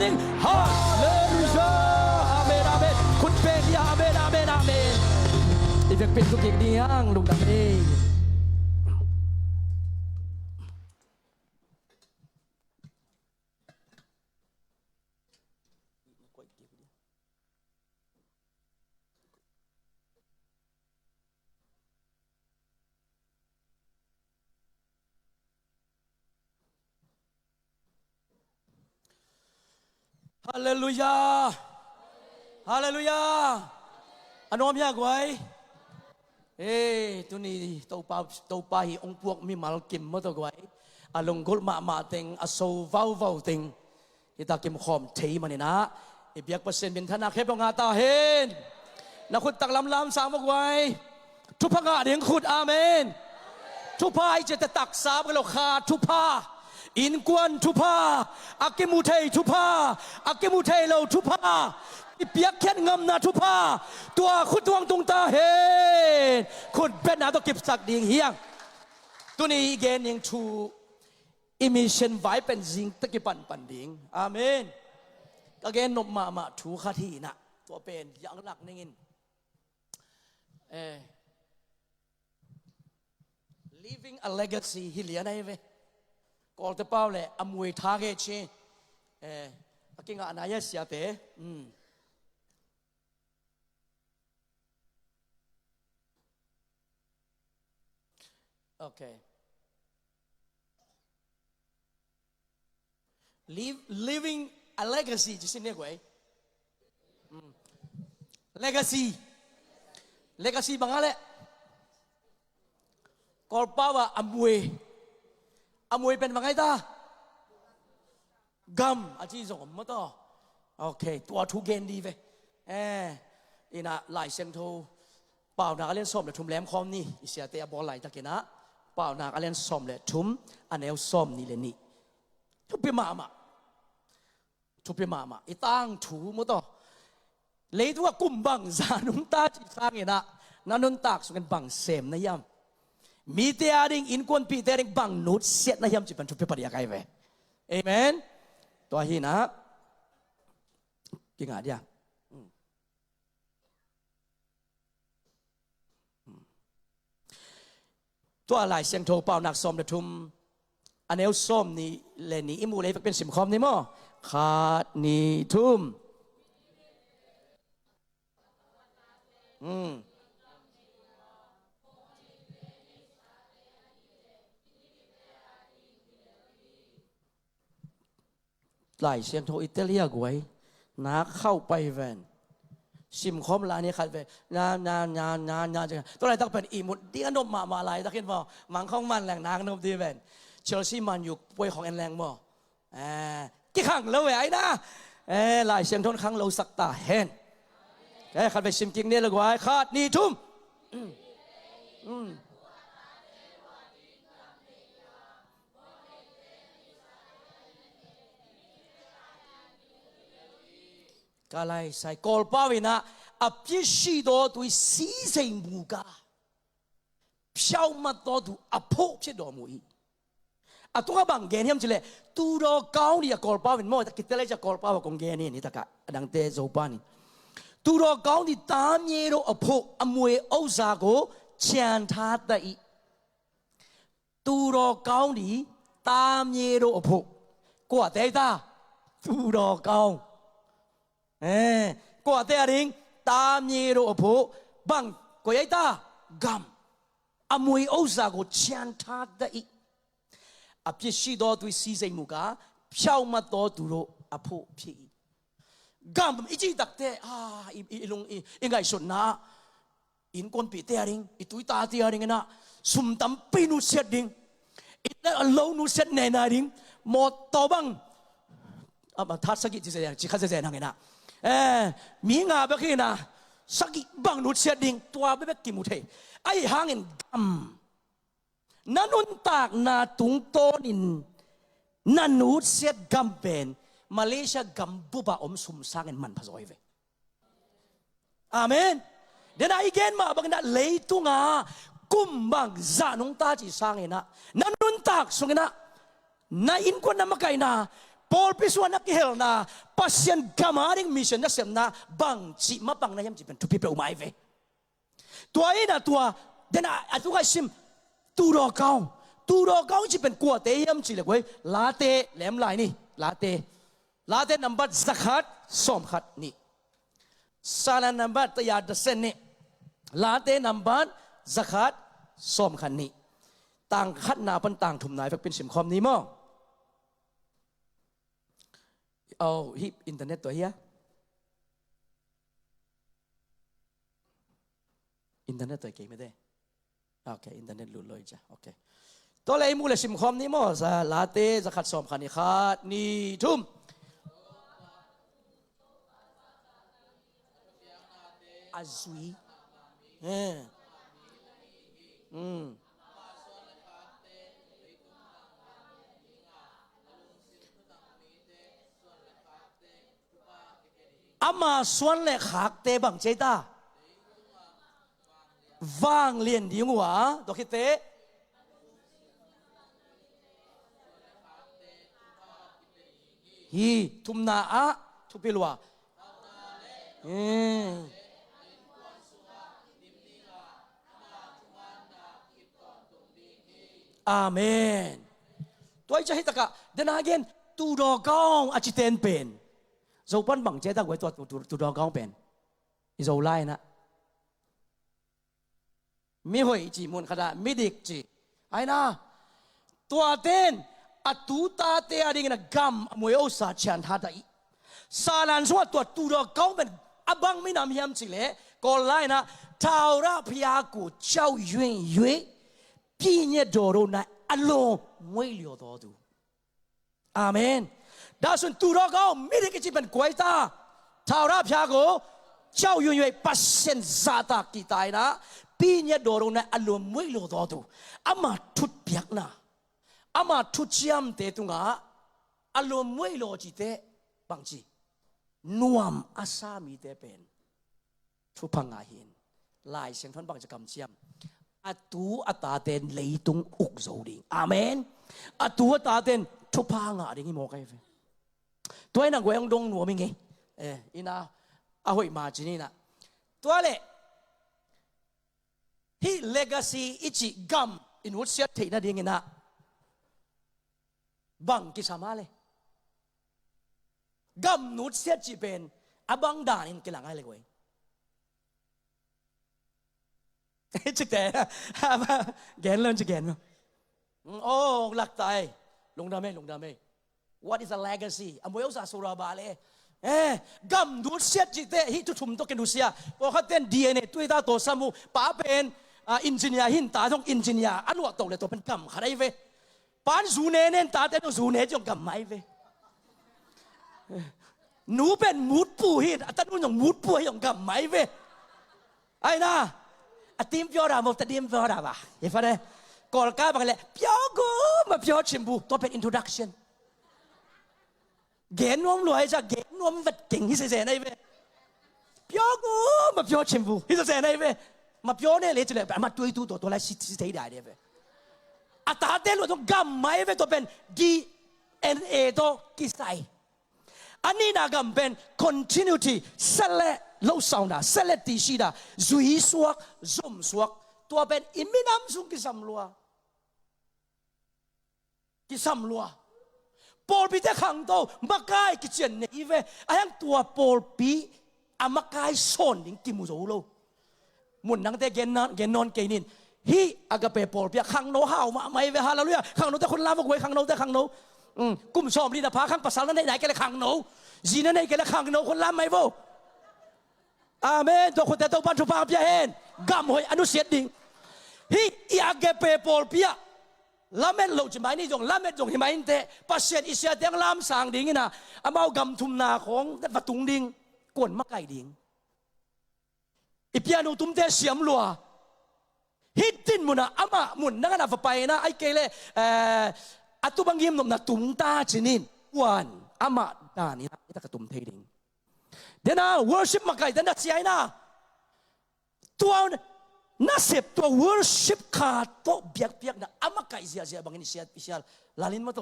ding hallelujah amen amen คุณเป็นยา amen amen amen ที่เป็นทุกอย่างนี้อ้างลุงดังนี้ฮาเลลูยาฮาเลลูยาอนอมยากไว้ตุนีตอปาhiองพวกมีมัลกิมมตกไว้อลงกลมาเต็งอโซวาวเต็งอิตากิมขอมเทมันนี่นะอิเบียกเปอร์เซ็นต์เป็นธนาเคปงาตาเห็นนักขุดตักลำสามกไว้ทุพงาเดียงขุดอาเมนทุพายจะตักสามกันเราขาดทุพาอินกวนทุพาอากิมุเททุพาอากิมุเทเราทุพาอิเปียกแค่งำนาทุพาตัวขุดตวงตุงตาเห็นขุดเป็นนาต้องเก็บสักดิ่งเฮียงตัวนี้เกณฑ์ยังชูอิมิชันไว้เป็นจิงตะกิปันดิ่งอาเมนก็เกณฑ์นบมาถูขาที่นะตัวเป็นอย่างหลักนิ่งliving a legacy ฮิเลียนะเว้กอลเตเป้าเลยอมวยทาเกชิกิงานายเสียเตโอเค living a legacy จิสิเนี่ยกวยlegacy บางอะไรกอลเป้าว่าอมวยเป็นบางไงตากัมอาชีพสมมติโอเคตัวทุกเกณฑ์ดีเว้อีน่ะหลายเสียงโทเปล่านาเล่นส้มเลยทุ่มแหลมคอมนี่อิเสียเตะบอลไหลตะเกียนะเปล่านาเล่นส้มเลยทุ่มอันเอวส้มนี่เลยนี่ทุบไปมาอีตั้งถูมติเลยตัวกุมบังซานุนตาจีสร้างเองนะนั่นนุนตากสุกันบังเสมนะยามมีเตียริงอินควนปีเตียริงบังนุดเสียนะยามจีบันทุบไปปฏิยาไกเวเอเมนตัวหินะกิงอาเดียตัวหลายเสียงโทเป่าหนักซ้อมระทุมอันเอวซ้อมนี่เลนี่อิมูเลยเป็นสิมคอมนี่มั้งขาดนี่ทุ่มหลายเสียงโทอิตาเลียกไว้นักเข้าไปแวนสิมคอมลานี่ขัดไปนานจังตัวไหนต้องเป็นอีมุดดีกันนมมาลายตะเคียนบ่มังข้องมันแหล่งนางนมดีแวนเชลซีมันอยู่ป่วยของแอนแรงบ่กี่ครั้งแล้วไอ้นะหลายเสียงทนครั้งเราสักตาเห็นขัดไปสิมจริงเนี่ยเลยไว้ขาดนี่ทุ่มกาไลใส่กอลปาวินะอภิชิโดตุยสีเซมูกาเพียวมาโตตุอภพเชดอมุยตัวบังเกนี่ยมจิเลตูโรกาวนี่กอลปาวินโมตะกิตเลจะกอลปาวกงเกนี่ตะกะดังเตโซปานี่ตูโรกาวนี่ตามเยโรอภพอมวยอุซาโกเชียนทาตะอีตูโรกาวนี่ตามเยโรอภพกว่าเตตาตูโรกาวกว่าเตอริงตามเยโรอภบังกว่าไอ้ตากัมอมวยอุซาโกเชียนทาตะอีอภิชิโดตุยซีเซมุกาเพียวมาโตตุโรอภพพีกัมอีจีตักเตอีลุงอีไงสุนนะอินคนปีเตอริงอีตุยตาเตอริงนะสุมตัมปีนุเสดิงอีนั่นเลวนุเสดเนนาริงหมดโตบังทัดสกิจิเซนจิคัสเซนหังนะมีงาเบกินะสกิบังนุเสดิงตัวเบกิมุเทไอหางอินกัมนันุนตากนาตุงโตนินนันุเสดกัมเป็นมาเลเซียกัมบุบะอมสุมสร้างมันพะซอยเวอาเมนเดี๋ยวอีกเกณฑ์มาบังนะเลยตุงากุมบังจานุงตาจีสร้างนะนันุนตากสุงนะนาอินคนนำมาไกนะ Paul piswan nak helna pasien gamaring mission na semna bang chi mapang na yam chi pen to people umai ve tua ina tua dena atuka sim tu ro kaung chi pen kwa te yam chi le koi la te lem lai ni la te number zakat som khat ni sala number ta ya da sen ni la te number zakat som khat niต่างคัดนาปันต่างถุมนายเป็นสิมคอมนี้มั้งเอาฮิปอินเทอร์เน็ตตัวเฮียอินเทอร์เน็ตตัวเก่งไม่ได้โอเคอินเทอร์เน็ตหลุดเลยจ้ะโอเคตัวเลยมูเลยสิมคอมนี้มั้งซาลาเต้จะขัดสอบขันนี่ขัดนี่ทุ่มอาซุยอามาส่วนเล็กหักเตบังเจตาวางเลียนดีงัวดอกเตฮีทุมนาอะทุปิลวะอาเมนตัวจะให้ตะกะเดนาเกนตูดอกองอาจิเตนเป็นdầu bắn bằng chế ta quay tụt đó cao bền, dầu lai nè, mi hỏi chỉ muốn khada mi dik chỉ, ai na, tua tên, tu ta te ading na gam mui osa chan hadai, salan suat tụt đó cao bền, abang mi nam hiam chỉ lệ, còn lai na, thao ra pia ku chao yuen, pi nhẹ đồ rồi na, alo mui liu đó tu, amen. ดาสุนตูรอเขาไม่ได้กิจเป็นกวยตาท้าวราพยาโกเจ้าอยู่ในปัสเซนซาตากีตายนะปีนี้โดรงในอารมณ์ไม่หลุดตัวอามาทุดเปียกนะอามาทุดเชี่ยมเตตุงะอารมณ์ไม่หลุดจิตเตบางทีนวมอาสามีเตเป็นทุพังอาหินลายเสียงท่อนบางจะกำเชี่ยมอัตูอัตาเตนเลยตุงอุกโจดิงอาเมนอัตูอัตาเตนทุพังอาดิงิโมกัยเฟตัวนั้นก็ยังดงหนัวมิงเออินาอาหอยมาจีนี่นะตัวเล่ฮีเลกาซีอิจิกัมอินวุฒิเสียทีนั่นเองนะบังกิสามาเลยกัมนุษย์เสียจีเป็นอบังดานินกิหลังไงเลยเว้ยจิกแต่แกนเล่นจิกแกนโอ้หลักตายลงดาเมWhat is a legacy? Amoy usa surabale. Gam du set jite hi tu thum to kenusia. Ko khaten DNA tuita to samu pa pen engineer hin ta thong engineer anwa to le to pen gam kharai ve. Pan zu ne nen ta te no zu ne jong gam mai ve. Nu pen mut pu hi ta nu jong mut pu hi jong gam mai ve. Ai na. Atim pyo ra mo ta dim pyo ra ba. Ye fa de. Kol ka ba le pyo go ma pyo chimbu to pen introduction. เกณฑ์นวมรวยจะเกณฑ์นวมวัดเก่งที่เสียในเว้ยเปียกมาเปียกชิมบูที่เสียในเว้ยมาเปียกเนี่ยเลยจะเลยมาตัวตัวอะไรสิที่ได้เว้ยอัตราเดลว่าต้องกำไม่เว้ยตัวเป็น DNA ตัวกิสัยอันนี้นะกำเป็น continuity เซลล์โลซาวน์เซลล์ตีชีดาจุยสวกซุ่มสวกตัวเป็นอิมินัมซุงกิสัมลัวปอลปีเตขังโตมักไก่กิจเนอีเวอายังตัวปอลปีอามักไก่ส่วนดิ้งกิมุโจโลมุนนังเตเกนนอนเกนินฮีอากาเปปอลปีขังโนฮาวมาไม่เวฮาลาลุยขังโนแต่คนลาวกวยขังโนแต่ขังโนกุมชอมลีดาพาขังภาษาแล้วไหนกันเลยขังโนจีนั่นไหนกันเลยขังโนคนลาวไม่โวอาเมนตัวคนแต่ตัวปัจจุบันเปียเห็นกัมหอยอนุเสียดิ้งฮีอากาเปปอลปีลาเมนโลจิมานี่จงลาเมนจงหิมาอินเตปัสเซียนอิเซียเตียงลามสางดิ่งนะอาเมากำทุมนาของวัดตุงดิ่งกวนมักไก่ดิ่งอีเปียโนตุมเตเสียมลัวฮิตตินมุนะอามามุนนั่งนับไปนะไอเกเลอัตุบังยิมนมนะตุมตาจินินวันอามาดานี่นะนี่ตะกตุมเทดิ่งเดน่า worship มักไก่เดน่าเสียนะตัวน่าเสพตัว worship ขาดโตเบียกนะอามาไก่เสียบางทีเสียเสียลาลินมาโต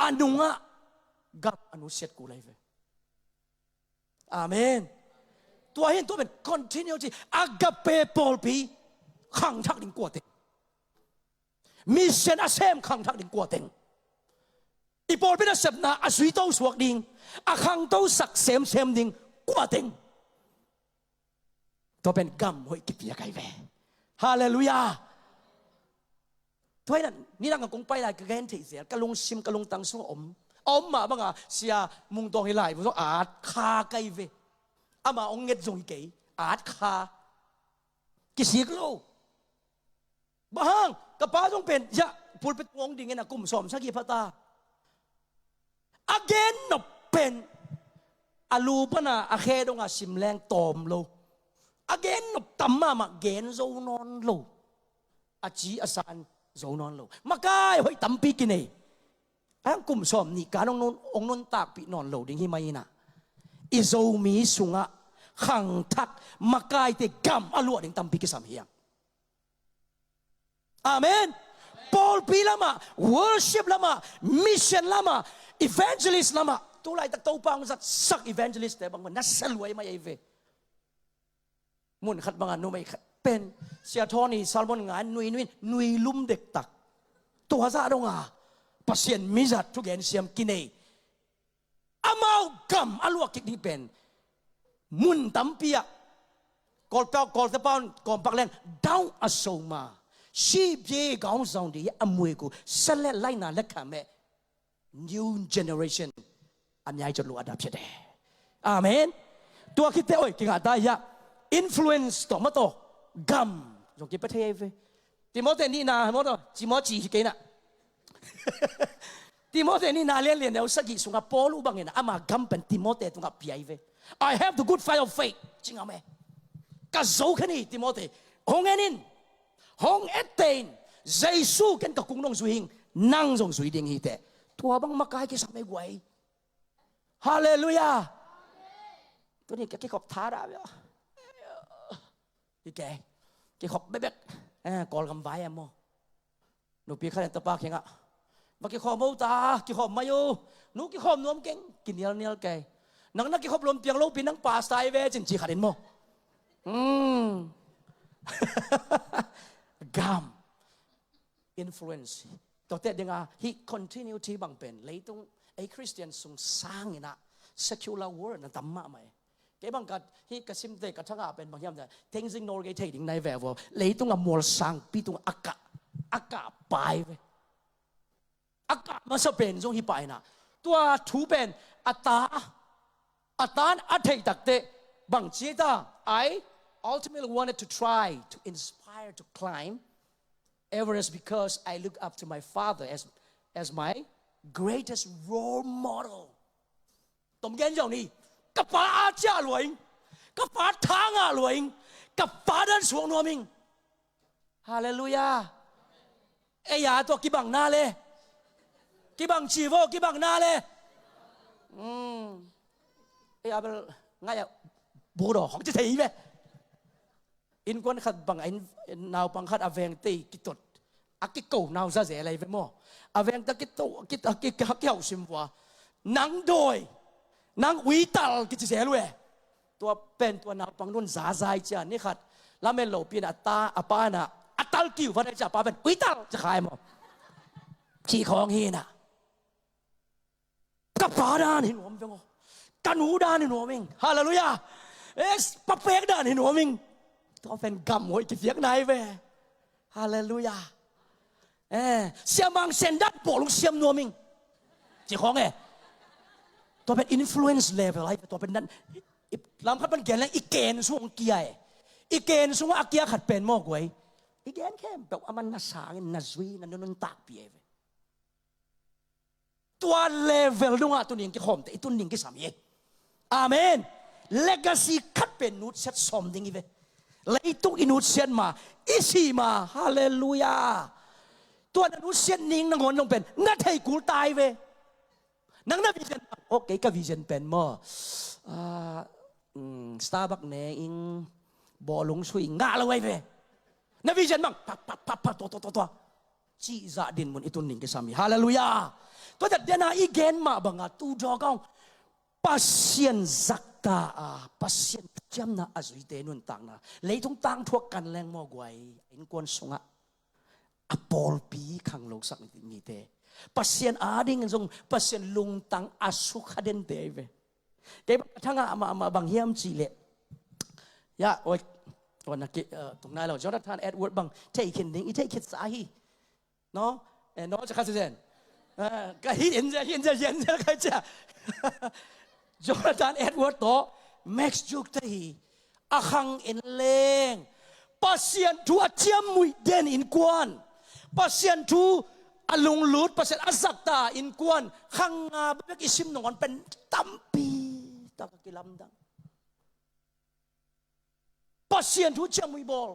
อันนุงะ กับอนุเสียดกูเลยเว้ยอาเมนตัวเห็นตัวเป็น continuity อากาเปปอลปีขังทักดิ่งกัวเต็งมิเชนอาเซมขังทักดิ่งกัวเต็งอีปอลเป็นอาเซมนาอาสุยโตสวกดิ่งอาขังโตสักเซมดิ่งกัวเต็งตัวเป็นกัมหอยกิบยาไกเวฮาเลลูยาตัวนั้นนี่นั่งกับกงไปได้ก็เห็นที่เสียกะลงซิมกะลงตังสู้อมมาบ้างอ่ะเสียมุงตองให้ไหลผมว่าอาจคาไกเวอามาองเง็ดจงอีกอาจคากิสิกโลบ้างกับป้าต้องเป็นยะพูดเป็นวงดิ่งเงี้ยนะกุ่มสอมสักกี่พัตตาagain นบเป็นอาลูปนะอาเคดงอาซิมแรงตอมโลagain นบตัมมาเกนโซนอนโลอาจีอาสานโซนอนโลมากายหอยตัมปีกินเองอันกุ่มสอมนี่การองนนตากปีนอนโลดิ่งหิมายินะอิโซมีสุงะขังทักมากายเตกัมอลัวดิ่งตัมปีกิสามเฮียงอาเมนปอลปีละมา worship ละมา mission ละมา evangelist ละมาตัวไรตักตัวปังสัก evangelist แต่บางวันนัสลวยมาเอเวมุนขัดบางอันนู้ไม่เป็นเสียทอนี่ซาลมอนงานนุยลุ่มเด็กตักตัวซาดงอาปัสเซียนมิจัดทุกอย่างเสียมกินเออามากัมอลัวกินี่เป็นมุนตัมเปียกอลเปากอลเตปอนกอลปักเลนดาวอโซมาชีพเย่ก้าวส่งดีอมวยกูสละไลนาเล็กขะแม่ new generation อันใหญ่จนรู้อันดับเฉดอาเมนตัวคิดเตโอ้ยกิงอาได้ยะ influence ต่อมาต่อกัมยงกิประเทศติโมเตนี่นาโมโตจิโมจีกินะติโมเตนี่นาเลียนเดี๋ยวสักกี่สุงกับปอลูบังเงินอามากัมเป็นติโมเตตุงกับพี่ไอเว I have the good fight of faith จริงอ่ะแม่ก็โจแค่นี้ติโมเตหงเงินินหงเอเตนเยซูกันกับกุ้งน้องสุหิงนั่งจงสุยดิ่งฮีเตตัวบังมากายกิสไม่ไหวฮาเลลูยาตัวนี้แกขอบท้าได้ไหมอีแกขอบเบ๊ะกอลกำไว้อะมั้งหนูปีขันตะปากยังอ่ะมาแกขอบมูตาแกขอบมาอยู่หนูแกขอบนวมเก่งกินเนียลแกนังนักแกขอบลมเปียงโลปีนังป่าสไตล์เวจินจีขัดเห็นมั้งgam influence ตัวเต็ดยังไง he continue ที่บังเป็นเลยต้องไอ้คริสเตียนส่งสร้างนี่นะ secular world นั่นตั้มมาไหมแกบังกัด he กระซิมเตะกระชังอาเป็นบางอย่างแต่ things in Norway ที่ดิ่งในแววเลยต้องเอามัวสร้างปีต้องอากาไปเว้ยอากามันจะเป็นตรงที่ไปนะตัวถูเป็นอัตราอัตตักเตะบางทีตาI ultimately wanted to try to inspire to climb Everest because I look up to my father as my greatest role model ตรงกันอย่างนี้กับป้าอาจารย์หลวงกับป้าทางอาหลวงกับป้าดันสวงนัวมิงฮาเลลูยาเอ้ยาตัวกิบังนาเลยกิบังชีโวกิบังนาเลยเอ้ยาเป็นไงอะบูโดของจะถีไหมอินกวนขัดบังอินนาวบังขัดอเวงตีกิตดอากิโกนาวซาเสอะไรไปมั่วอเวงตะกิโตกิตกิฮักเกี่ยวซิมวัวนังโดยนังวิตัลกิจเสลุยตัวเป็นตัวนาวบังนุ่นสาใจจ้ะนี่ขัดแล้วเมโลปีนอัตตาอปานะอัตตัลกิวพันธุ์จ่าป้าเป็นวิตัลจะขายมั่วขี้ของฮีน่ะกับป้าดานหินหัวมิงกันหูดานหินหัวมิงฮาเลลูยาปะเป๊กดานหินหัวมิงตัวเป็นกำหวยกิเสียงไหนเว้ฮาเลลูยาเสียมังเซนดัดปลุกเสียมนัวมิงจีของตัวเป็น influence level อะไรตัวเป็นนั้นลำพัดมันเก่งแล้วอีเกนส่งเกียร์อีเกนส่งอาเกียขัดเป็นมอกไว้อีเกนแค่แบบว่ามันน่าสางน่าซุยนั่นนั่นตากเปียตัว level นู่นตัวนี้กี่ขมแต่ตัวนี้กี่สามเย่อาเมน legacy ขัดเป็นนุชเซตสมดิ่งอีเว้เลยตุกอินุเซียนมาอิซีมาฮาเลลูยาตัวนั้นนุเซียนนิ่งนังคนลงเป็นงัดให้กูตายเว้นังนับวิเซนโอเคก็วิเซนเป็นมั้งสตาร์บัคเนอิงบอลลงช่วยงาละไว้เว้นับวิเซนบ้างปักตัว จีจะดินมุนอิตุนนิงกิสามีฮาเลลูยาตัวจัดเดนาอีเกนมาบังอาตูจอกองปัสเซียนซักตาปัสเซียนจำนะอาจุยเตนุนตังนะเลยต้องตังทวกกันแรงมอกไว้อินกวนสงะอปอลปีขังโลกสักมีเตปัสเซียนอาดิงจงปัสเซียนลุงตังอาสุขเดนเตเวเก็บทั้งมาบางเฮียมจีเละยะโอ้ยวันนักตรงนั้นเราจอร์แดนเอ็ดเวิร์ดบางเทคินดิ้งอีเทคิดสาฮีเนาะเนาะจะเข้าใจก็เห็นจะเข้าใจจอร์แดนเอ็ดเวิร์ดโตแม็กซ์จูกเตฮีอาคังเอ็นเลงปัสเซียนทูอาเจียมมุยเดนอินกวนปัสเซียนทูอลุงลุดปัสเซียนอาสักตาอินกวนขังงาเบกอิซิมนอนเป็นตัมปีตะกิลัมดังปัสเซียนทูเจียมมุยบอล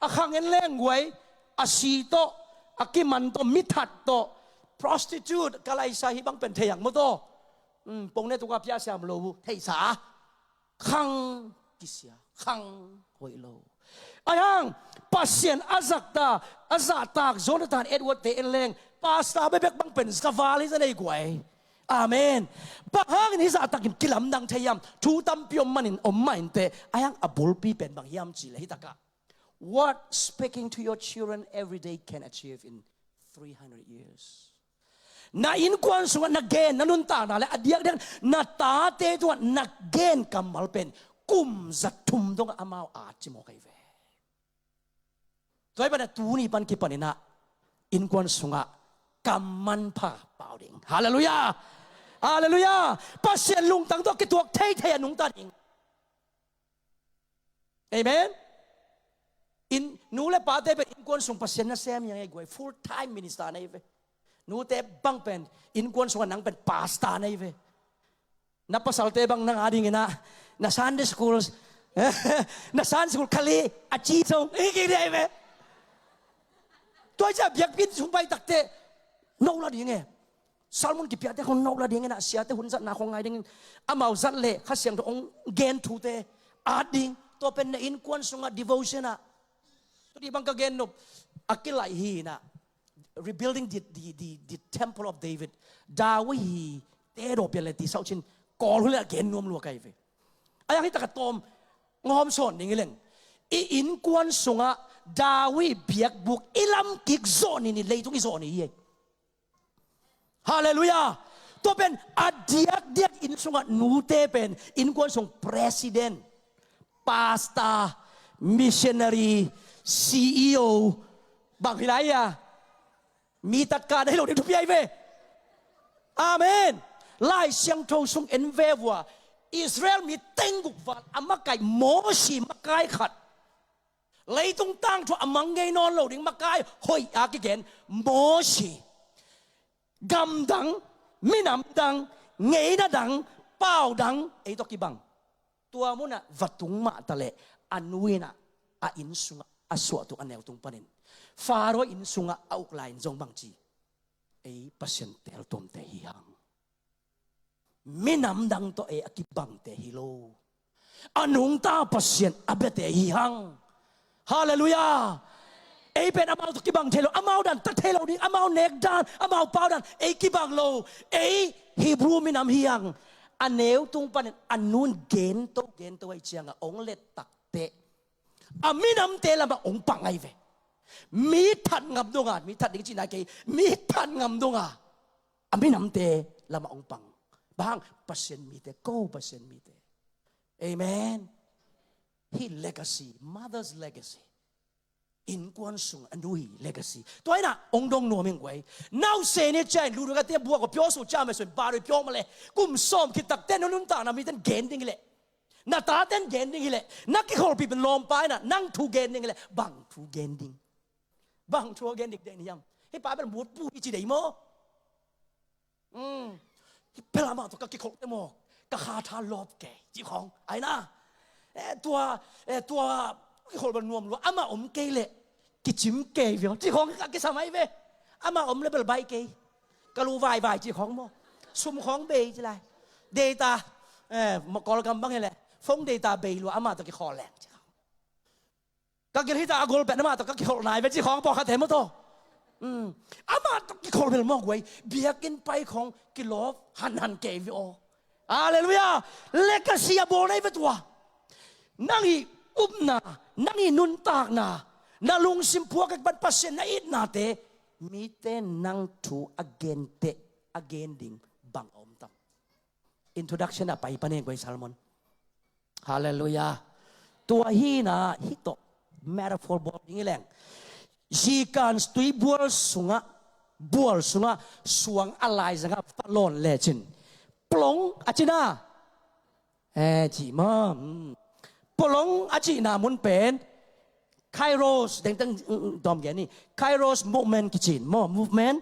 อาคังเอ็นเลงไว้อาซีโตอากิมันโตมิทัดโต prostitute กะไลซาฮิบังเป็นเทียงมโตปงเนตุกาพิอาเซียมโลเทสาขังกิเซียขังหอยโลอายังปัสเซียนอาซักตาอาซาตากโจนาธานเอ็ดเวิร์ดเตเอ็นเลงปาสตาเบเบกบังเป็นสกาฟาลิซะในกวยอาเมนบางฮังนี่ซาตักินกิลัมดังเทียมทูตัมพิอมมันอินอมมาอินเตอายังอบุลปีเป็นบางยามจีเลฮิตากะ What speaking to your children every day can achieve in 300 years นาอินกวนสวนักเกนนันุนตานาและอดียกเดนนาตาเตตัวนักเกนกำมัลเป็นกุมจัดทุมตรงอามาวอาจิโมไกเวตัวปันตูนี่ปันกิปันินะอินกวนสงะกำมันผ่าเปล่าดิ่งฮาเลลูยาฮาเลลูยาปัสเซียนลุงตั้งตัวกิตัวเทยเทียนุงตัดอิงเอเมนอินนูเลปาเตเป็นอินกวนสงปัสเซียนน่ะเซมยังไงกวย full time minister ในเวนูเตบังเป็นอินกวนสงนังเป็นปาสตาในเวนับภาษาเตบังนังอาดิงนะนักซันเดย์สคูลนักซันสคูลคาลีอาจีซงอีกกี่เดย์เวตัวจะเบียกบินสุ่มไปตักเตะนอกละดิ่งไงซาลมอนกิเปียเตะคนนอกละดิ่งไงนะเสียเตะหุ่นสัตว์นาของไงดิ่งอามาสัตว์เล่ข้าเสียงตัวองเกนทูเตอาดิ่งตัวเป็นอินกวนสงะ devotion อะตัวที่บังกะเกนนุบอักิไลฮีนะ rebuilding the temple of David ดาวิเตโรเปียเลติเซาชินกอลหุ่นละเกนนวมลัวไกเวอายังที่ตะกตอมงอมสอนดิ่งเรื่องอินกวนสงะดาวิเบียกบุกอิลัมกิกโซนี่เลยทุกอิโซนี่เองฮาเลลูยาตัวเป็นอดียกเดียกอินสงะนูเตเป็นอินกวนสง president pastor missionary CEO บางทีไรอะมีตัดการให้เราได้ทุกอย่างเว้ยอาเมนไล่เสียงโทสงเอ็นเววัวอิสราเอลมีเต็งกุกวัดอามาไก่โมชีมาไก่ขัดเลยต้องตั้งทั่วอมังเงยนอนเราดิ้งมาไก่หอยอากิเกนโมชีกำดังมินำดังเงยน่ะดังเป้าดังไอ้ตอกิบังตัวมุน่ะวัดตุงมาตะเลอันวินะอาอินสุงอาสวตุอันแนวตุงปนินฟาโรอินสุงอาอุกไลน์จงบังจีไอ้ปัสยันเตลตุมเตหิฮังมินำดังตัวไอ้อากิบังเตหิโลอันุงตาปัสยันอาเบเตหิฮังฮาเลลูยาไอ้เป็นอามาตุกิบังเทโลอามาดันตัดเทโลดิอามาเนกดันอามาเปาดันไอ้กิบังโลไอ้ฮีบรูมินำหิฮังอันแนวตุงปนินอันนู้นเกนโตไอ้เชียงอะองเล็ดตักเตอามินำเตละมาองปังไอเวมีทันงำดงอ่ะมีทันดิจินาเกมีทันงำดงอ่ะอามินำเตละมาองปังบางเปอร์เซ็นต์มีเต9%มีเตเอเมน His legacy mother's legacy อินกวนสุงอันดูฮี legacy ตัวน่ะองดงนัวมิงไว้น่าเสนี่ใจรู้ด้วยกันเตี้ยบัวกับพิโอสุจ้าไม่ส่วนบาร์ด้วยพิโอมาเลยกุมซ้อมคิดตักเต้นนุ่นตานะมีเต้นเกนดิ้งเลยน่าตาเต้นเกนดิ้งเลยนักกิโลปีเป็นลมไปน่ะนั่งทูเกนดิ้งเลยบังทูเกนดิ้งบังทูเกนดิ้งเดนี่ยังให้ป้าเป็นบูดปูจีเดย์โมเปล่ามาตัวกักกิโลเดโมกะคาทาลอบแกจีของไอ้น่ะตัวกิโลเป็นนวมรัวอามาอมเกยเลยกิจิมเกยเดียวจีของกิสมัยเว้อามาอมเลยเป็นใบเกยกะลูวายจีของโมซุ่มของเบย์จีไรเดต้ามากอลกำบังไงแหละฟงเดต้าเบย์รัวอามาตัวกิคอแหลก kakil hita agol pe nama to kakil nai ve chi khong po kha the mo to ama to kakil bel mo gwai biakin pai khong kilov han ke vi o hallelujah legacy a bol nei ve tua nangi upna nangi nun tak na lung sim puak ak ban pasen na it na te mi te nang tu again ding bang om tam introduction a pai panen gwai salmon hallelujah tua hi na hito metaphor boarding ileng jikan stui bual sunga suang alai zanga falon lechin plong achina ji ma plong achina mun pen kairos deng tang dom ge ni kairos movement kichin mo movement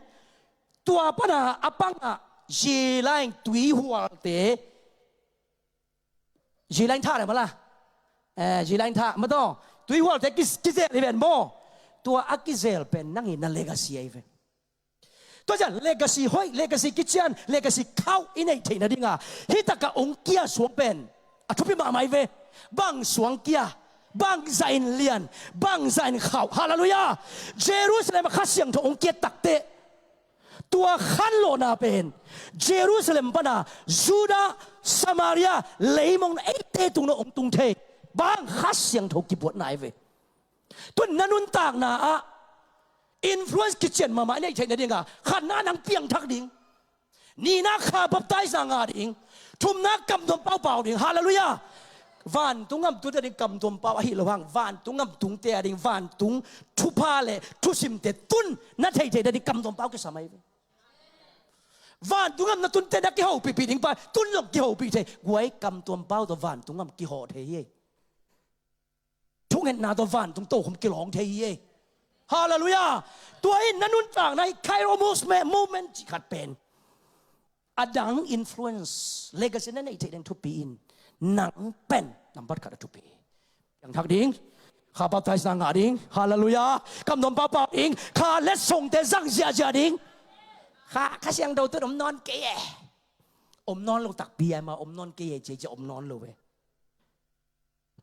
tua pana apanga ji lain tui hual te ji lain tha le mala ji lain tha ma to tui hual te kizel ben mo tua akizel pen nangi na legacy ai ve to jan legacy hoi legacy kitchen legacy khau inai theina dinga hitaka ongkia suang pen athupi ma mai ve bang suang kia bang zain lian bang zain khau hallelujah jerusalem khasiang tho ongkia takte tua khan lo na pen jerusalem bana juda samaria leimong ate tung no ong tung the bang khasiang tho ki bot nai ve tun nanun tak na a influence kitchen mama nei theina dinga khan na nang piang thak ding ni na kha baptize nga ding thum na kam dom pau ding hallelujah van tungam tu ding kam dom pau hi lawang van tungam tung te ding van tung thu pa le thu sim te tun na thei ding kam dom pau ke samai van tungam na tun te da ki ho pi ding pa tun lok ki ho pi the guai kam dom pau to van tungam ki ho the ye thung en na to van tung to hom ki long the ye hallelujah ตัวอินนันุนต่างในไคโรมูสโมเมนต์ที่ขัดเป็นอดังอินฟลูเอนซ์เลกาซีนั้นในเทเดนทุปีนหนังเป็นนำบัตรขัดทุปีอย่างทักดิ้งข้าพเจ้าสังหาดิ้งฮาเลลูยากำนำป้าป้าดิ้งข้าเล็ดส่งแต่สังเสียจดิ้งข้าเสียงดูตัวอมนอนเกยอมนอนลงตักเบียมาอมนอนเกยเจจะอมนอนเลย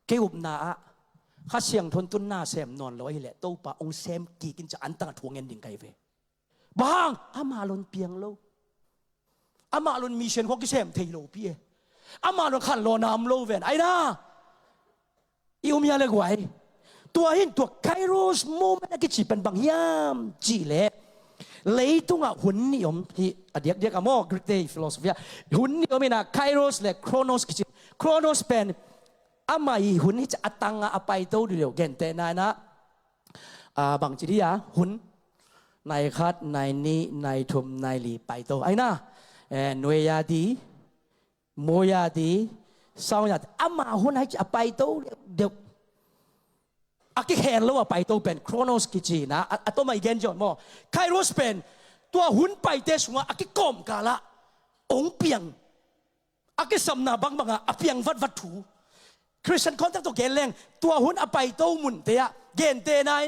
เกยอุบนาข้าเสียงทนตุนหน้าเสมนอนลอยแหละโตป่าองเสมกี่กินจะอันตั้งทวงเงินดิ่งไกเวบางอามาลนเปียงโลอามาลนมีเชนของกิเสมเทโลเปียอามาลนขันโลนามโลเวนไอ้น่าอิวมีอะไรกว่าตัวหินตัวไคโรสโมเมนต์กิจิเป็นบางยามจีเล่เลยตุงอ่ะหุ่นนิยมที่เดียกอ่ะมอกรีกเตย์ฟิโลโซฟีหุ่นนิยมนะไคโรสและโครโนสกิจิโครโนสเป็นอามาอีหุ่นที่จะอัตังอาไปโตเดียวเก่งแต่นายนะบางจีดีอะหุ่นนายคัดนายนี้นายทุมนายหลีไปโตไอ้นะหน่วยยาดีโมยาดีสองอย่างอามาหุ่นให้จะไปโตเดียวอากิเห็นแล้วว่าไปโตเป็นโครโนสกิจีนะอัตโนมัติเกณฑ์จอดมอไคโรสเป็นตัวหุ่นไปเตสว่าอากิกอมกาละองเปียงอากิสำนาบังอ่ะเปียงวัดถูคริสเตียนคอนแทคตัวเกณฑ์แรงตัวหุ่นอไปโตมุนเตียเกณฑ์เตนาย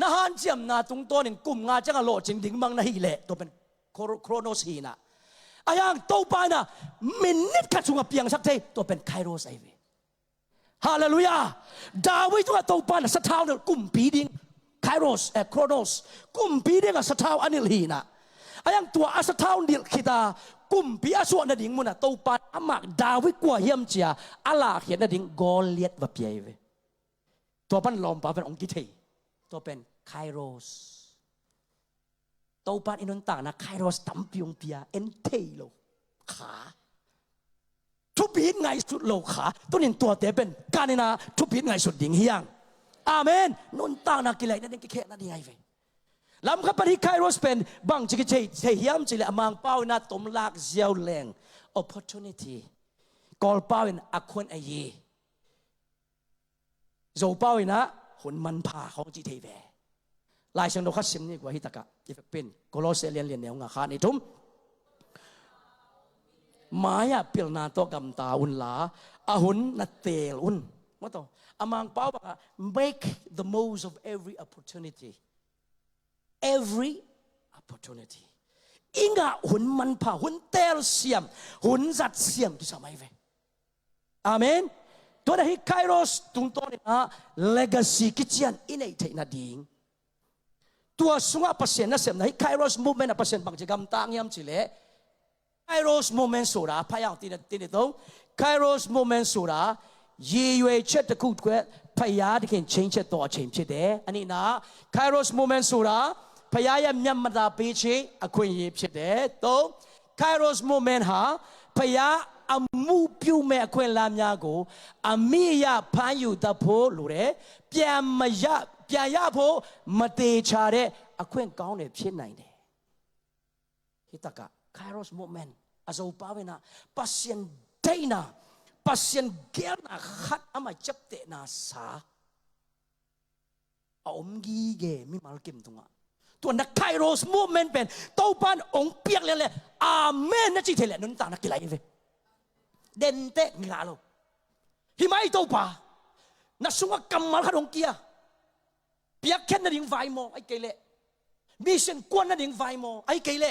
นาฮันเจียมนาตุงตัวหนึ่งกลุ่มงาจังโลจริงดิ่งมังนาฮิเล่ตัวเป็นโครโนสีนะอายังโตไปนะมินิทขัดสุงเปียงสักเทตัวเป็นไคโรสไอเวฮาเลลูยาดาวิดตัวโตไปนะสะท้าวเนี่ยกลุ่มปีดิ่งไคโรสโครโนสกลุ่มปีดิ่งสะท้าวอันนี้ลีนะอายังตัวสะท้าวนี่คิดากุมปีอาส่วนนั่นดิ่งมุนอ่ะตัวปัดอามักดาวิดกว่าเยี่ยมเจียอาลาเขียนนั่นดิ่งกอเลียดว่าเปียเวตัวปันลอมปาเป็นองค์กิเทตัวเป็นไคโรสตัวปันอินนต่างนะไคโรสตั้มปีองเปียเอ็นเทโลขาทุบปีนไงสุดโลขาตัวนี้ตัวเตเป็นการนี่นะทุบปีนไงสุดดิ่งเฮียงอาเมนนุ่นต่างนักกิเลสนั่นดิ่งกิเคนั่นดิ่งไงเวลำขับไปที่ไคโรสเป็นบางจิกเจเฮียมจิเลอมังเป้านาตมลากเจียวแรง opportunity กอลเป้าอินอควรไอเย่โจเป้าอินะหุ่นมันผ่าของจิเทเวลายเชิงโลคัสซิมนี่กว่าฮิตากะที่เป็นโคลอสเซเลียนแนวงาคานิทุมมายาเปิลนาโตกัมตาอุนลาอาหุนนัตเตลอุนมาต่ออมังเป้าบอก make the most of every opportunity opportunity อิงะหุ่นมันผ่าหุ่นเตลเสียมหุ่นจัดเสียมที่สมัยเวอาเมน ตัวนั้นไคโรสตุงตัวนี้นะ legacy กิจการอินเอเทน่าดิ่งตัวสุงะเปอร์เซ็นต์นั่นเสมนะไคโรส movement เปอร์เซ็นต์บางจิกรรมต่างยามจิเลไคโรส movement สุราพยายามตีนตรงไคโรส movement สุรายีเวเชตตะกุดเกพยายามที่จะ change ตัว change เดอันนี้นะไคโรส movement สุราพยายามยามมาดาปีชีอคุยยิบเชเดตรงไคโรส movement หาพยายามอามูพิวเมอควนลามยาโกอามียาพายุตะโพลูเรเปียมยาเปียยาโพมะเตชาเรอควนก้าวเนี่ยဖြစ်နိုင်တယ်ฮิตะกะไคโรสโมเมนต์อาโซปาเวนะปัสยันเดนาปัสยันเกลนะขัดอามาจับเตนาสาอมกีเกมีมาลกิมตุงะตัวนักไคโรสโมเมนต์เป็นเต้าปานองเปียกเลยอาเมนนะจิเทเลนุนตานักกิไลเวเดนเตมิลาโลหิมายโตปานัสุงกัมมาลขดงเกียเปียกแค่นั้นยังไฟโมไอเกเลมีเส้นกวนนั้นยังไฟโมไอเกเล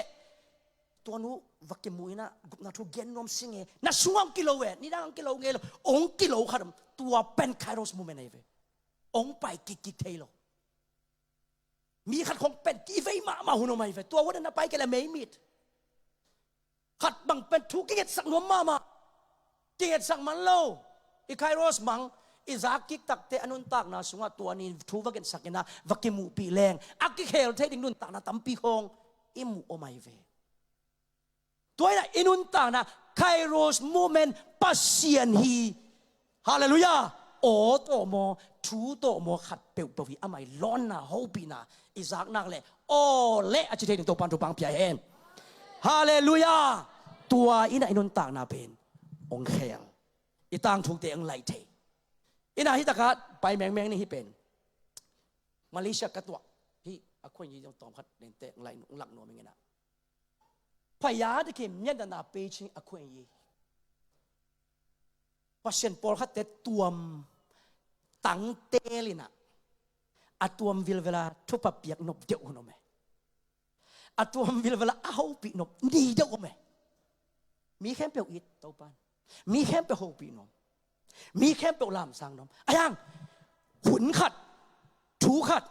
ตัวนู้วักเกมุยนะกุนัทุเกนนอมสิงเงนัสุงกิโลเวนี่ดังกิโลเงลองกิโลขดมตัวเป็นไคโรสโมเมนต์ไอเวองไปกิเทโลมีขัดของเป็นกีเวมาหุนอมาไอเวตัววันนั้นไปกันแล้วไม่มีขัดบังเป็นทุกเกตสักนวมมาเกียรติสังมันโลอีไคโรสมังอีซากิกตักเตอนุนตักนาสุงะตัวนี้ทูวักกันสักนะวักกิมูปีแรงอักกิเคลเทดิงนุนตักนะตัมปีคงอิมูโอไมเวตัวนี้อินุนตักนะไคโรสโมเมนต์ปัสเซียนฮีฮาเลลูยาโอโตโมทูโตโมขัดเปียวปวีอามายร้อนนะฮูปีนะอีซากนักเลยโอเละอาจิเทดิงตัวปันตัวปังพิยาเอ็นฮาเลลูยาตัวอินะอินุนตักนะเป็นองเขลอีต่างถูกเตะองไลเทอีน่าฮิตะกะไปแมงนี่ฮิเป็นมาเลเซียกะตัวฮิอควนยีจงตอมคัดเดนเตะองไลองหลักหนัวมิงนะพยาตะเข็มยันนาเปชิงอควนยีพอเชนปอลคัดเตตัวมตังเตลินะอะตัวมวิลเวลาทุบเปียกนบเดียวโนเมอะตัวมวิลเวลาเอาปีนบดีเดียวโนเมมีแค่เปียวอิดเต้าปานมีแค่เปียวโฮปีนมมีแค่เปียวลามสร้างนมอะยังหุนขัดถูขัด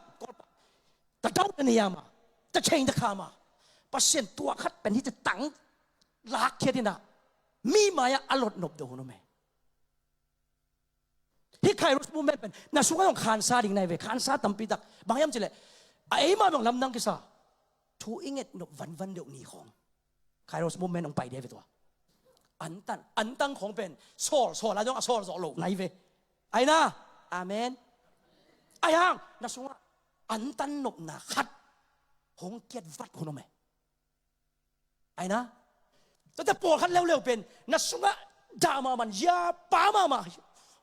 ตะเจ้าเนียมาตะเชงตะขามาปัสเซนตัวขัดเป็นที่จะตั้งลากเคียดินะมีมายาอลดนบเดียวโนเมที่ใครรู้มุมเป็นน่าสุขต้องขานซาดิ่งในเวขานซาตั้มปีตักบางยามจะเลยไอ้มาบางลำนังกิสาทูอิงเอ็ดนบวันเดียวนี้ของใครรู้มุมเป็นองไปเดียวตัวอันตันของเป็นโซ่แล้วต้องโซ่โลกในเวไอ้นะอาเมนไอ้ยังน่าสุขอันตันนบนาขัดหงเกียรติวัดคนนั้นไหมไอ้นะแต่ปวดขัดเร็วๆเป็นน่าสุขดามามันยาป้ามา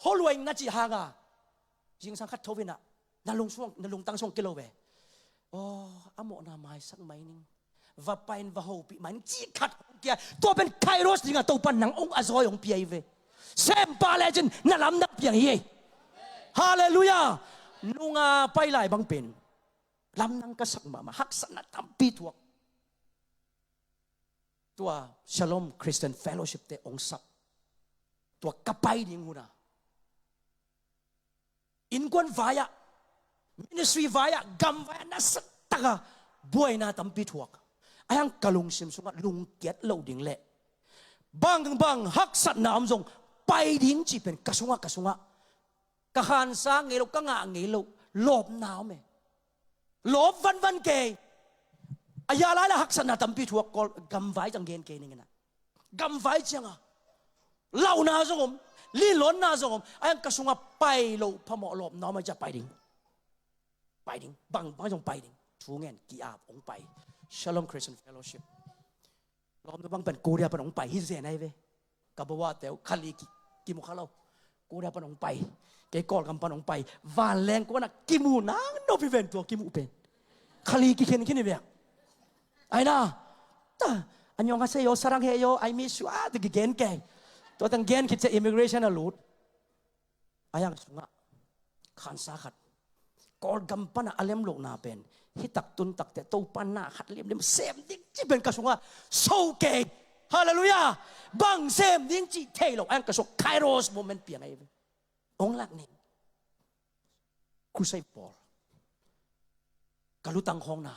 ฮอลวยน่าจีหางอ่ะยิงสังคัดทวินะน่าลงช่วงน่าลงตั้งช่วงกิโลเวโอ้อโมนาไม้สักไม้นึงว่าไปนว่าโฮปีมันจีขัดเกียตัวเป็นไคโรสจริงอ่ะตัวปันหนังองอาซอยองเปียเวเซมปาเลจินน่าล้ำนักเปียงเย่ฮาเลลูยานุงาไปหลายบางเป็นล้ำนังกษักมาฮักษณะทำปีทวกตัวชโลมคริสเตียนเฟลโลชิพเตองสักตัวกระไปดิ่งหูนะอินกวนวายะมินิสทรีวายะกัมวายะนัสตะกะบวยนาทำปีทวกไอ้ยังกะลุงซิมสุงะลุงเกียรติเล่าดิ่งเละบางฮักษณะอมจงไปดิ่งจีเป็นกะสุงะกะขานสางเงลกะงะเงลลบหนาวเมลบวันเกยอายาลายละฮักษณะทำปีทวกกอลกัมวายจังเกนเกนี่นะกัมวายจังอ่ะเล่านาจงลีหลนนาจงไอ้ยังกะสุงะไปโลพะหมอลบหนาวมันจะไปดิ่งบางจงไปดิ่งทูเงินกี่อาบองไปShalom Christian Fellowship ล้อมตัวบังเป็นกูเดียปนองไปฮิเซนไอเวกับบอกว่าแต่ขันลีกิมุขเรากูเดียปนองไปเกยกอดกำปนองไปวานแรงกูน่ะกิมูนังโนพิเวนตัวกิมูเป็นขันลีกิเคนนี่เวียไอ้น่ะตาอันยองฮาเซโยสรังเฮโยไอมิสวาตะกิเกนแกตัวตั้งเกนคิดจะ immigration น่ะหลุดไอ้ยังสุงะขันสาขัดกอดกำปนะอเลมโลกนาเป็นฮิตักตุนตักแต่ตัวปันนาขัดเลี่ยมเซมดิ้งจีเป็นกระสุนว่าโซเกตฮาเลลูยาบังเซมดิ้งจีเทโลอันกระสุนไคโรสโมเมนต์เปลี่ยนไง องลักนี่คุไซปอลกะลุตังของนา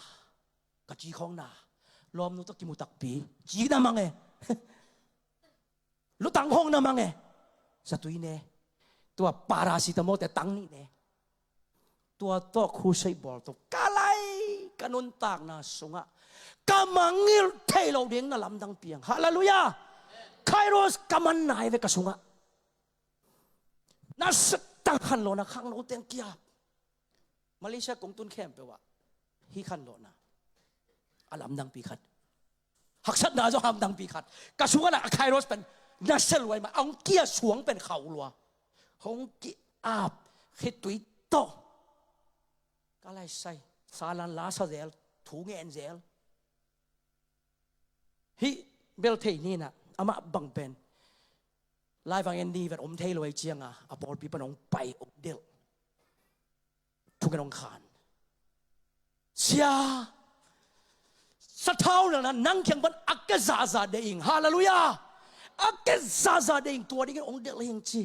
กะจีของนาลอมนุตะกิมุตักปีจีนามังเอลุตังของนามังเอsa tuwi ne tua paracetamol te tang ni ne tua to khusai bol to kalai kanun tak na sunga kamangil thailo ding na lam dang piang hallelujah kairos kaman nai ve ka sunga na tang khan lo na khang lo teng kia Malaysia kong tun khem pe wa hi khan lo na alam dang pi khat haksat na jo ham dang pi khat ka sunga na kairos penน่าเสลวยมาเอาเกียสวงเป็นเขาลัวหงกีอาบคิดตุยโตก็เลยใส่ซาลันลาซาเซลถูเงินเซลฮิเบลเทนี่นะอามาบังเป็นไลฟ์ฟังเอ็นดีแบบอมเทลวยเจียงอ่ะอาบอลปีปนองไปอกเดลทุกนองขานเสียสะเท้านั่นนั่งเคียงบนอักเกซาซาเดอิงฮาเลลูยาอักเกซาเดงตัวนี้ก็องเดลเฮงจี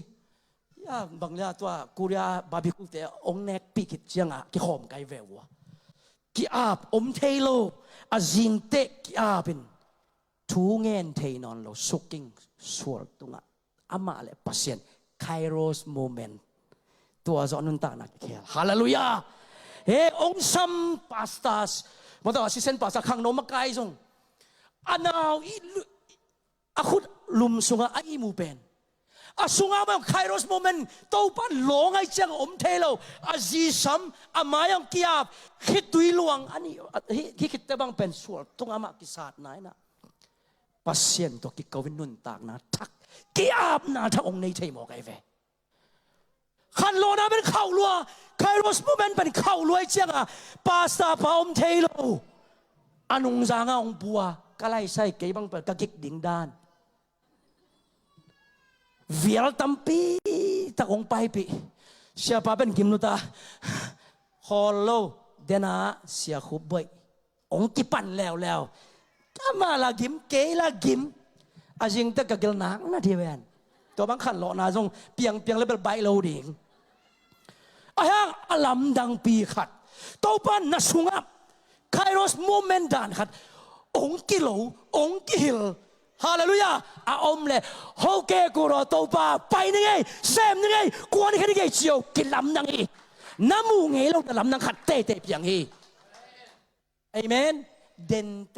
ยาบางเรื่องตัวกูเรียบาร์บีคิวแต่องเนกปีกิจยังอ่ะกิหอมไก่แววกิอาบอมเทโลอาจินเตกิอาบินทูเงินเทนอนโลสุกิงสวดตรงอ่ะอามาเลยพัศยันไคโรสโมเมนต์ตัวจอนุนตานักเขียฮาเลลูยาเฮ้องซัมพาสตัสมาต่อสิเซนพาสตาขังโนมาไกซงอันนาวอาคุดลุมสุงอาอิมูเป็นอาสุงอาแบบไคโรสโมเมนต์ตัวปั้นหลงไอเจ้าอมเทโลอาจีซัมอามายังกิอาบคิดตุยลวงอันนี้คิดแต่บางเป็นส่วนตรงอามากิศาสตร์ไหนนะปัสเซียนตัวกิกวินนุนตากนะทักกิอาบนะถ้าองค์ในเทมอกไอเวขันโลนะเป็นเข้าลัวไคโรสโมเมนต์เป็นเข้าลัวไอเจ้าปาสตาพาอมเทโลอานุงจางองบัวก็ไล่ใส่เกี่ยบางเป็นกะกิกดิ่งด้านเวียลตัมปีตะกงไปปีเสียป้าเป็นกิมนุตาฮอลโลเดน่าเสียขุบบ่อยองกิปันแล้วก็มาละกิมเกละกิมอาจิงตะกะเกลนักนะทีเวนตัวบางขันหล่อนาจงเปียงแล้วเป็นใบโลดิ่งอายังอลัมดังปีขัดตัวปันนัสุงะไคโรสโมเมนต์ดานขัดองกิโลองกิฮิลฮาเลลูยาอาอมเลยโฮเกกูรอตัวป้าไปนี่ไงเซมนี่ไงกวนนี่แค่นี่ไงเจียวกินลำนังฮีน้ำมูเงยลงแต่ลำนังขัดเตะเปียงฮีเอเมนเดนเต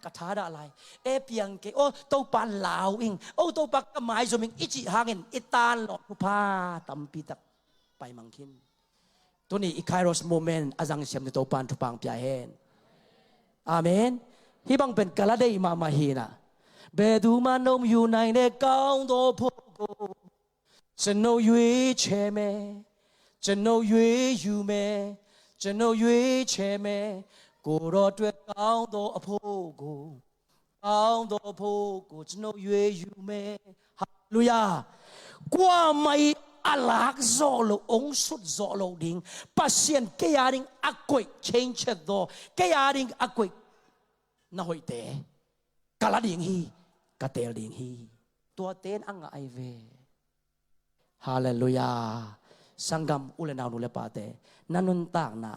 กระทาดอะไรเปียงเกโอตัวป้าลาวอิงโอตัวป้ากระไม้สมิงอิจิฮางินอิตาลหลอดผ้าตัมปีตักไปมังคินตัวนี้อีไคโรสโมเมนต์อาจังเสียมในตัวป้าทุปังเปียเฮนอาเมนฮีบังเป็นกะละเดย์มาฮีนะเบดูมานมอยู่ในเด็กกองโตพโกจะโนยุยเชเมจะโนยุยยูเมจะโนยุยเชเมกูรอด้วยกองโตอโพโกกองโตอโพโกจะโนยุยยูเมฮาเลลูยากว่าไม่อาลักโซโลองสุดโซโลดิงปัสเซียนเกียริงอักวยเชนเชดโดเกียริงอักวยน่าหอยเตะกะละดิ่งฮีกะเตลดิ่งฮีตัวเต้นอังไอเวฮาเลลูยาสังกัมอุเลนานุเลปาเตนันุนตากนา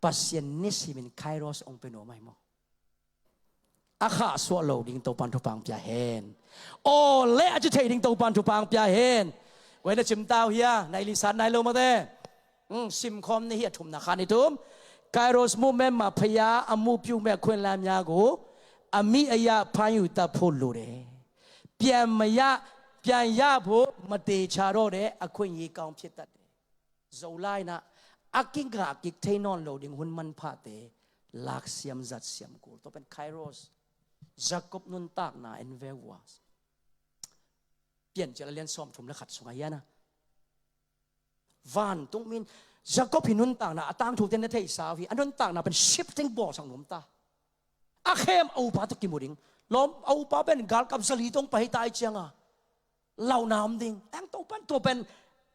ปัสเซียนนิสิมินไคโรสองเป็นโอไม่มออาข้าสวโลดิ่งตัวปันทุปังเปียเฮนโอเละจะเทดิ่งตัวปันทุปังเปียเฮนไว้ในจิมตาวเฮียในลิสันในโลมาเตซิมคอมในเฮียถุมนาคานิทุมไคโรสมูเมมาพยาอามูพิวแม่ควนลามยาโกอามีอายาพายุตาพูดลูเรเปียมยาเปียยาพูมาเตชาโรเรอควนยีกองพิตัดเดโซไลนะอากิงกากิกเทนอนโลดิงหุ่นมันพาเตลักเสียมจัดเสียมกูตัวเป็นไคโรสจากบนุนตากนาเอ็นเววาสเปลี่ยนจะเรียนซ้อมถุมและขัดสุงายนะวานตรงมินจากบพินุนตากนาตั้งถูกเต้นในเทศสาวีอันนุนตากนาเป็น shifting ball สังหนุมตาอาเข้มเอาปาตุกิมุดิงล้อมเอาปาเป็นกาลกับสลีตรงไปตายเชียงอ่ะเหล่าน้ำดิ่งแองตัวเป็น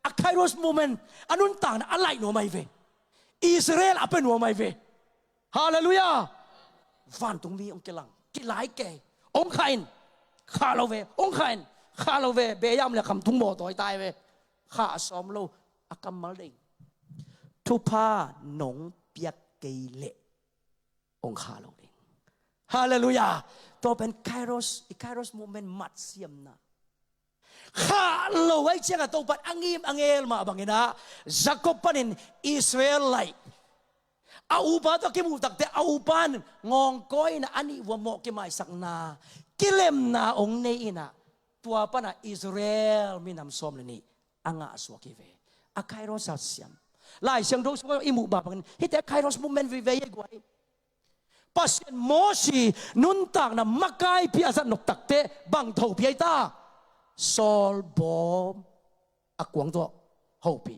อะไคโรสโมเมนต์อันนุนตากนาอะไรหนูไม่เวอิสราเอลเป็นหนูไม่เวฮาเลลูยาฟันตรงนี้องค์เกลังกิหลายแก่องค์ใครคาโลเวองค์ใครคาโลเวเบียมเลยคำทุ่งโมต่อยตายเว ข้าซ้อมโลอากำมาเลยทุพาหนงเปียกเกเลองค์ข้าโลเองฮาเลลูยาตัวเป็นไคโรสโมเมนต์มัดเสียมนะข้าโลไว้เจ้าตัวเป็นอังเอลมาบังเงินะจักรปนินอิสราเอลไลอาอุปาตัวกิมูตักแต่อาอุปานงองก้อยนะอันนี้ว่าเหมาะกิมายสักนากิเลมนาองเนอินะตัวปนะอิสราเอลมีนำสมเลยนี่อังอาสวกิเวอาไคโรสเสียมหลายเสียงดูสว่าอิมุบาบังฮิตแต่ไคโรสโมเมนต์วิเวย์กว่าปัสเซนโมชีนุนต่างนะมักไกพิอาสันนกตักเตบังเท่าพิไอตาซอลบอมอักวงตัวเฮาปี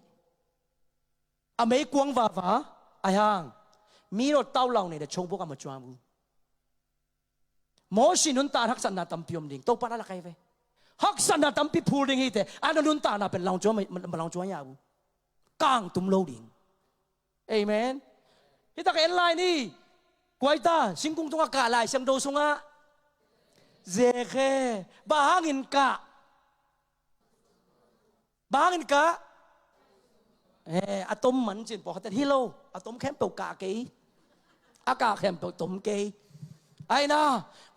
อเมกวงวาวาอายังมีรถเต้าเหล่านี่เดชงพวกมาจวามูโมชีนุนตาฮักสันนาตัมพิยมดิ่งโตปานาละใครเวฮักสันนาตัมพิพูดิ่งฮิตแต่อันนุนตานาเป็นลองจวมันลองจวยาบูกางตุมโลดิ่งเอเมนฮิตตะเอ็นไลน์นี่กวยตาสิงกุงตงอากาศลายเสียงโดซุงะเจเคบาฮังอินกะบาฮังอินกะอะตอมมันจินปอแต่ฮิโลอะตอมแคมเปลกาเกยอากาแคมเปลตอมเกยไอ้นะ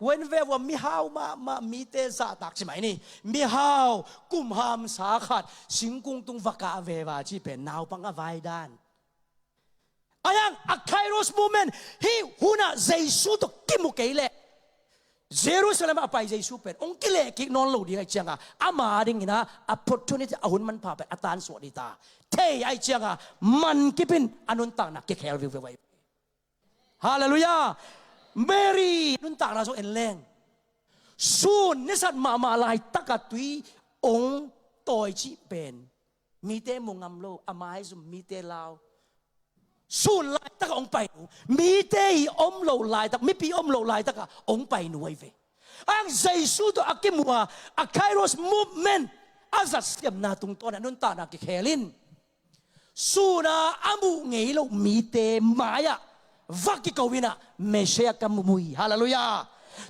เว้นเวว่ามีฮาวมามีเตสาตักใช่ไหมนี่มีฮาวกุมหามสาขัดสิงกุงตุงวกาเววาที่เป็นนาวปังอวายดานอายังอะไคโรสโมเมนต์ฮีฮูน่าเจซูตกิมุเกยเลเยรูซาเล็มอไปเจซูเป็นองค์กิเลกินอนโลดีไอเจียงอ่ะอามาดิ่งนะ opportunity อาหุนมันพาไปอาตานสวัสดิตาเทไอเจียงอ่ะมันกิปินอนุนต่างนักเกเคลวิวไว้ฮาเลลูยาเมรีนุนต่างนะโซเอ็นแรงซูนนิสัตมาลายตะกัดตุยองค์ตอยจีเป็นมีเตมงามโลอามาให้ซุมมีเตลาวสูนลายตะกองไปหนูมีเตยอมโลลายตะไม่ปีอมโลลายตะกะองไปหนูไอเวอังใจสู้ตัวอักกิมัวอักไคโรสมูฟเมนต์อาจัดเสียมนาตุงตัวนั้นนุนตานักเคลินสูนาอามุเงยโลมีเตมายะวักกิกวินะเมเชียกัมมุยฮาเลลูยา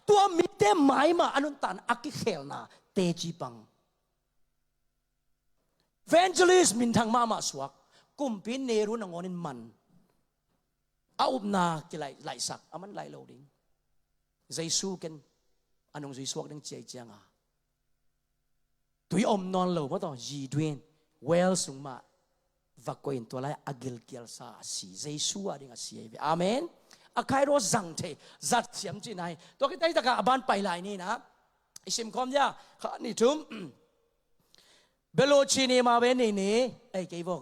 ตัวมีเตมายมาอนุนตานอักกิเคลนาเตจีปังเวนเจลิสมินทางมาสวกกุมพินเนรุนงอนินมันอาอุบนากิไลสักอามันไลโลดิงใจสู้กันอันงใจสวกดังเจียงอ่ะตุยอมนอนโลเพราะต่อจีดวินเวลสุงมาวักโกอินตัวไลอากิลเกียลซาสีใจสู้อะดิงอ่ะสีเออาเมนอาคายโรสังเทจัดเสียมจีนายตัวกิตายตะกะบ้านไปไลนี่นะอิสิมคอมยาข้านี่ทุ่มเบโลชีนีมาเวนี่ไอ้เกย์บอก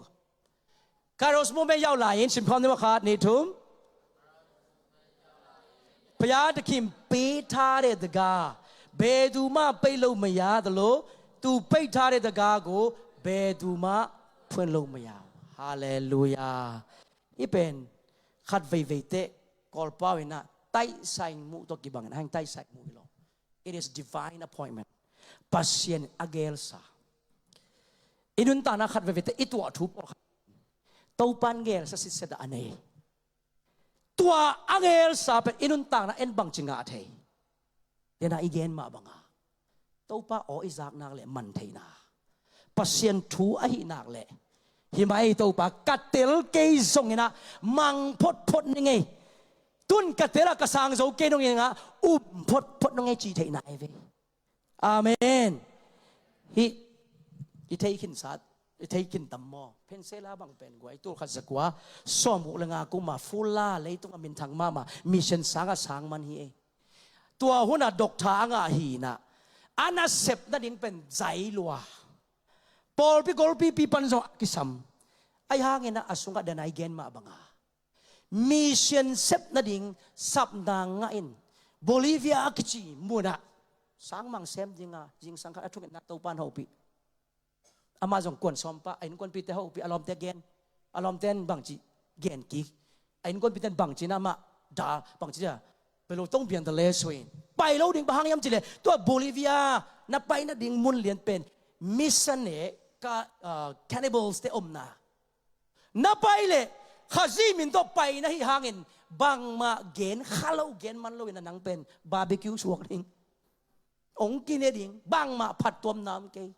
คาร์โรสโมเมยาวหลายสิมคอมนี่ว่าขาดนี่ทุ่มพยาตะคิมปีทาเรตกาเบดูมาไปโลมยาตโลตูไปทาเรตกาโกเบดูมาเพื่อนโลมยาฮาเลลูยาอีเป็นขัดเวเตกอลปาวินะไต้ใส่มูตกิบังให้ไต้ใส่มูอีโล it is divine appointment ปัสเซียนอเกลซาอินุนตานะขัดเวเตอีตัวทุบตัวปันเกลซาสิเสดอันเอตัวอังเอลซาเป็นอินุนต่างนะเอ็นบังจิงอาเทเดน่าอีเกนมาบังอาตัวป้าอ๋ออิจากนักเล่มันเทน่าปัสเซียนทูอหินักเล่หิมายตัวป้ากัดเตลเกยซงเงินะมังพดนี่ไงตุนกัดเตลกระสังโซเกนงเงินะพดนงไงจีเทน่าเอเวอาเมนฮิเทคินสัตเทกินตัมมอเพนเซลาบังเป็นกวยตัวขัดสักว่าสอมุลงากุมาฟูลาเลยต้องมินทางมามิเชนสังสังมันฮีตัวหัวหน้าดอกทางอ่ะฮีนะอันนั้นเสพนั่นยังเป็นใจลัวปอลปีกอลปีปันโซกิสัมไอ้ห่างเงินนะอสุงกัดเดนไอเกนมาบังอามิเชนเสพนั่นยังสับนางอินโบลิเวียกิจิมูนะสังมังเซมจิงอ่ะจิงสังกัดทุกนักตัวปันหอปีอามาจงกวนซอมปะไอ้นกวนปีเตะเขาปีอารมณ์เตะเกนอารมณ์เต้นบางจีเกนกีไอ้นกวนปีเต้นบางจีน่ามาด่าบางจีอ่ะไปโลต้องเปลี่ยนทะเลสวยไปโลดิ่งบางยามจีเลยตัวโบลิเวียนับไปนับดิ่งมุนเลียนเป็นมิสเซเน่กับแคนิบอลส์เตอมนานับไปเลยข้าซีมินตัวไปนะที่ห่างเงินบางมาเกนข้าโลเกนมันโลวินนังเป็นบาร์บีคิวสวกดิ่งองกินเอดิ่งบางมาผัดตัวน้ำเกย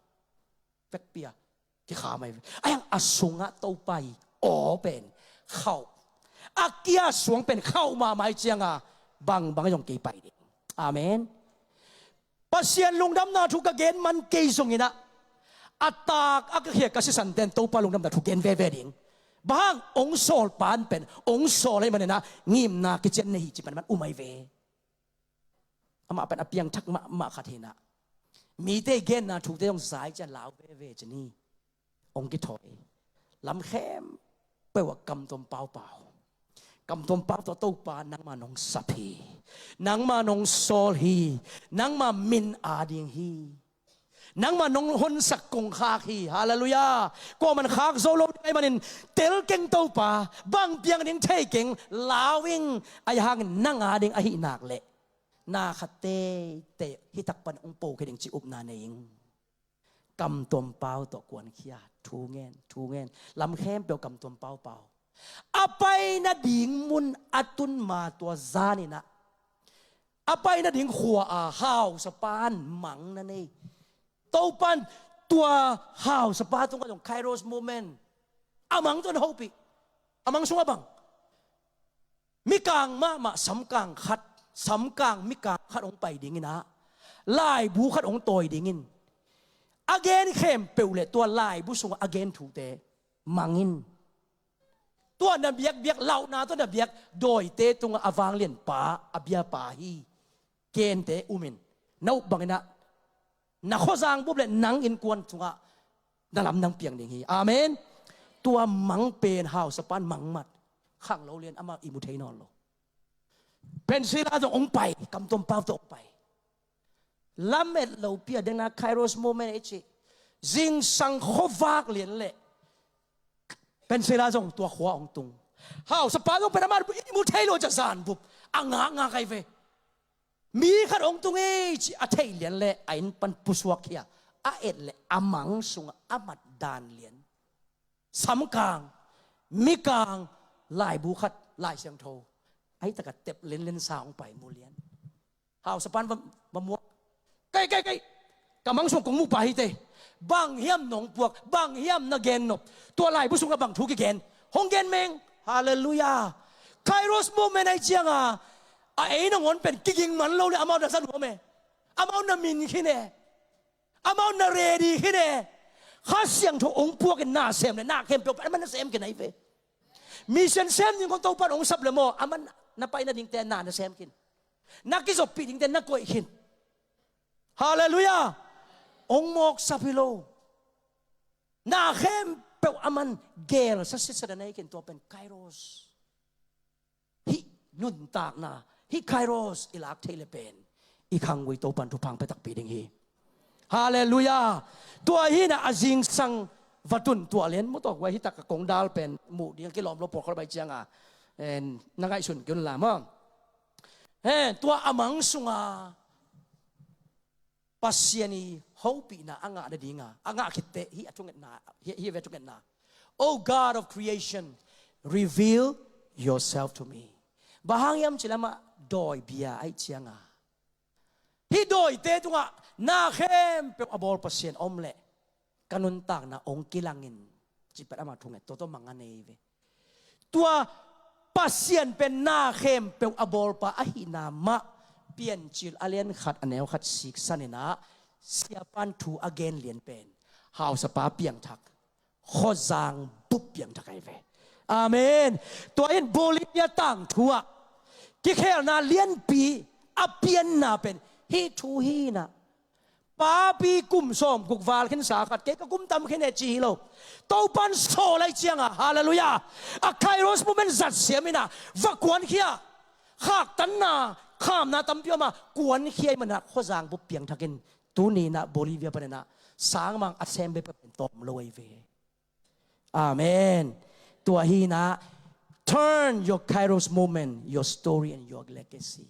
เฟกเปีย ki kha mai ayang asunga to pai o pen khau akia suang pen khau ma mai chianga bang yong ki pai ding amen pasien lungdam na thu ka gen man ke songina atak akhe ka si san ten to pa lungdam na thu gen ve ding bang ong sol pan pen ong sol ai man na ngim na ki chen nei chi man umai ve ama pen apiang thak ma khathinaมีเตเกนนะถูกเตยองสายจะลาวเวจะนี่องกิถอยลำเข้มเปว่ากำตมเปล่ากำตมเปล่าตัวตู้ปานังมานองสัพพีนังมานองโซลฮีนังมามินอาดิงฮีนังมานองฮนสักกงคาฮีฮาเลลูยาก็มันคากโซโลไอมันเตลเก่งตู้ปาบังเปียงดิงเทเก่งลาวิงไอหางนังอาดิงอหินักเละนาคเตเตฮิตักปันองโปเคดิงจิอุบนาเองกำตมเปาตกวนขี้ยาทูเงินลำแค้มเปียวกำตมเปาอไปนาดิ่งมุนอตุนมาตัวซานี่นะอไปนาดิ่งขัวห้าวสปานหมังนั่นเองโตปันตัวห้าวสปานตรงกับไคโรสโมเมนต์อามังตัวโฮปิอามังสุงบังมิกางมาสำกางขัดสำกางมิกางขัดองไปดิ่งนะลายบูขัดองตอยดิ่งagain เข้มเปิวเลยตัวลายบุษง again ถูกเตมังินตัวนับเบียกเหล่านาตัวนับเบียกโดยเตตรงอวางเลียนป่าอเบียป่าฮีเกณฑ์เตอุมินนาบังนะนักข้อสร้างปุ๊บเลยนังอินกวนตรงอ่ะนั่งลำนังเปียงดิ่งฮีอาเมนตัวมังเป็นหาวสปานมังมัดข้างเราเรียนอามาอิมุเทนอนโลเป็นศิลาตรงองไปกำต้มเปล่าตรงไปลำเม็ดเราเปียเดนะไคโรสโมเมนต์เอชิจิงสังขวากเลียนเละเป็นเสลาจงตัวขวาองตุงฮาวสปาต้องเป็นอามาอิมุเทโลจะสานบุบงาไกเวมีขัดองตุงเอชิอาเทเลียนเละไอ้นปันปุสวกเฮียอาเอ็ดเละอามังสุงอามัดดานเลียนสำกางมิกางลายบุขัดลายเสียงโทไอ้ตะกัดเต็บเล่นสาวไปมูเลียนฮาวสปานบะมัวไกกำมังส่งกงมูไปเตบางเฮียมหนองปวกบางเฮียมนาเกนนบตัวลายผู้ส่งกับบางทุกเกนฮงเกนเมงฮาเลลูยาไคโรสโมเมนต์ไอเจียงไอ้น้องอนเป็นกิ่งมันเราเลยอามาดัสันหัวเมอามานามินขี้เน่อามานาเรดีขี้เน่ข้าเสียงทุกองพวกกันหน้าเซมเลยหน้าเข้มเปรี้ยวมันน่าเซมกันไหนเฟมีเซมยังคนโตปันองสับเลยโมอามันน่าไปน่าดิ่งแต่หน้าน่าเซมกินนักกิจศพปีดิ่งแต่นักกวยกินฮาเลลูยาองมอกสัพิโลนาเข้มเปวอามันเกลสัสสิสดานัยกินตัวเป็นไคโรสฮินุนตากนาฮิไคโรสอิลักเทเลเป็นอีขังวิโตปันทุพังไปตักปีดิงฮีฮาเลลูยาตัวฮีน่ะอาจิงสังวัตุนตัวเลี้ยนมุตอกไว้ฮิตักกงดาลเป็นหมู่เดียงกิลอมโลปอกเขาไปเจียงนักไอชุนกินละมั้งตัวอามังสุงปัสยานีฮาวปีน่ะอ่างอะไรดิ่งอ่างคิดเตะฮีอัจฉริยะฮีเวทุกน่ะ Oh God of creation reveal yourself to me บางยามจิลมาดอยเบียไอเชียงฮีดอยเตะตรงอ่ะนาเข้มเป็นอบอลปัสยานอมเล่กันุนตากน่ะองกิลังอินจิเป็นอามาทุงตัวมังอันเอเวตัวปัสยานเป็นนาเข้มเป็นอบอลปะอหินามะเปลี่ยนจิลอเลียนขัดอันแนวขัดสิกสันนะเสียปันทูอเกนเลียนเป็นหาวสปาเปียงทักข้อจางบุบเปียงทักไอเวอาเมนตัวเอ็นโบลิเนียต่างทัวกิเคลนาเลียนปีอเปียนนาเป็นฮีทูฮีนะปาปีกุมส้มกุกวาลขึ้นสาขัดเกก็กุมตำขึ้นเอจีโลตัวปันโซไลเจียงฮาเลลูยาอะไคโรสโมเมนต์จัดเสียมินะวักวนเขียขากตันนาข้ามนาตั้มเปียวมากวนเขียมันนะข้อจางบุบเปียงทักินตัวนี้นะโบลิเวียเป็นนะสางมังอัดเซมเบเป็นตอมลอยเวอาเมนตัวฮีนะ turn your Kairos moment your story and your legacy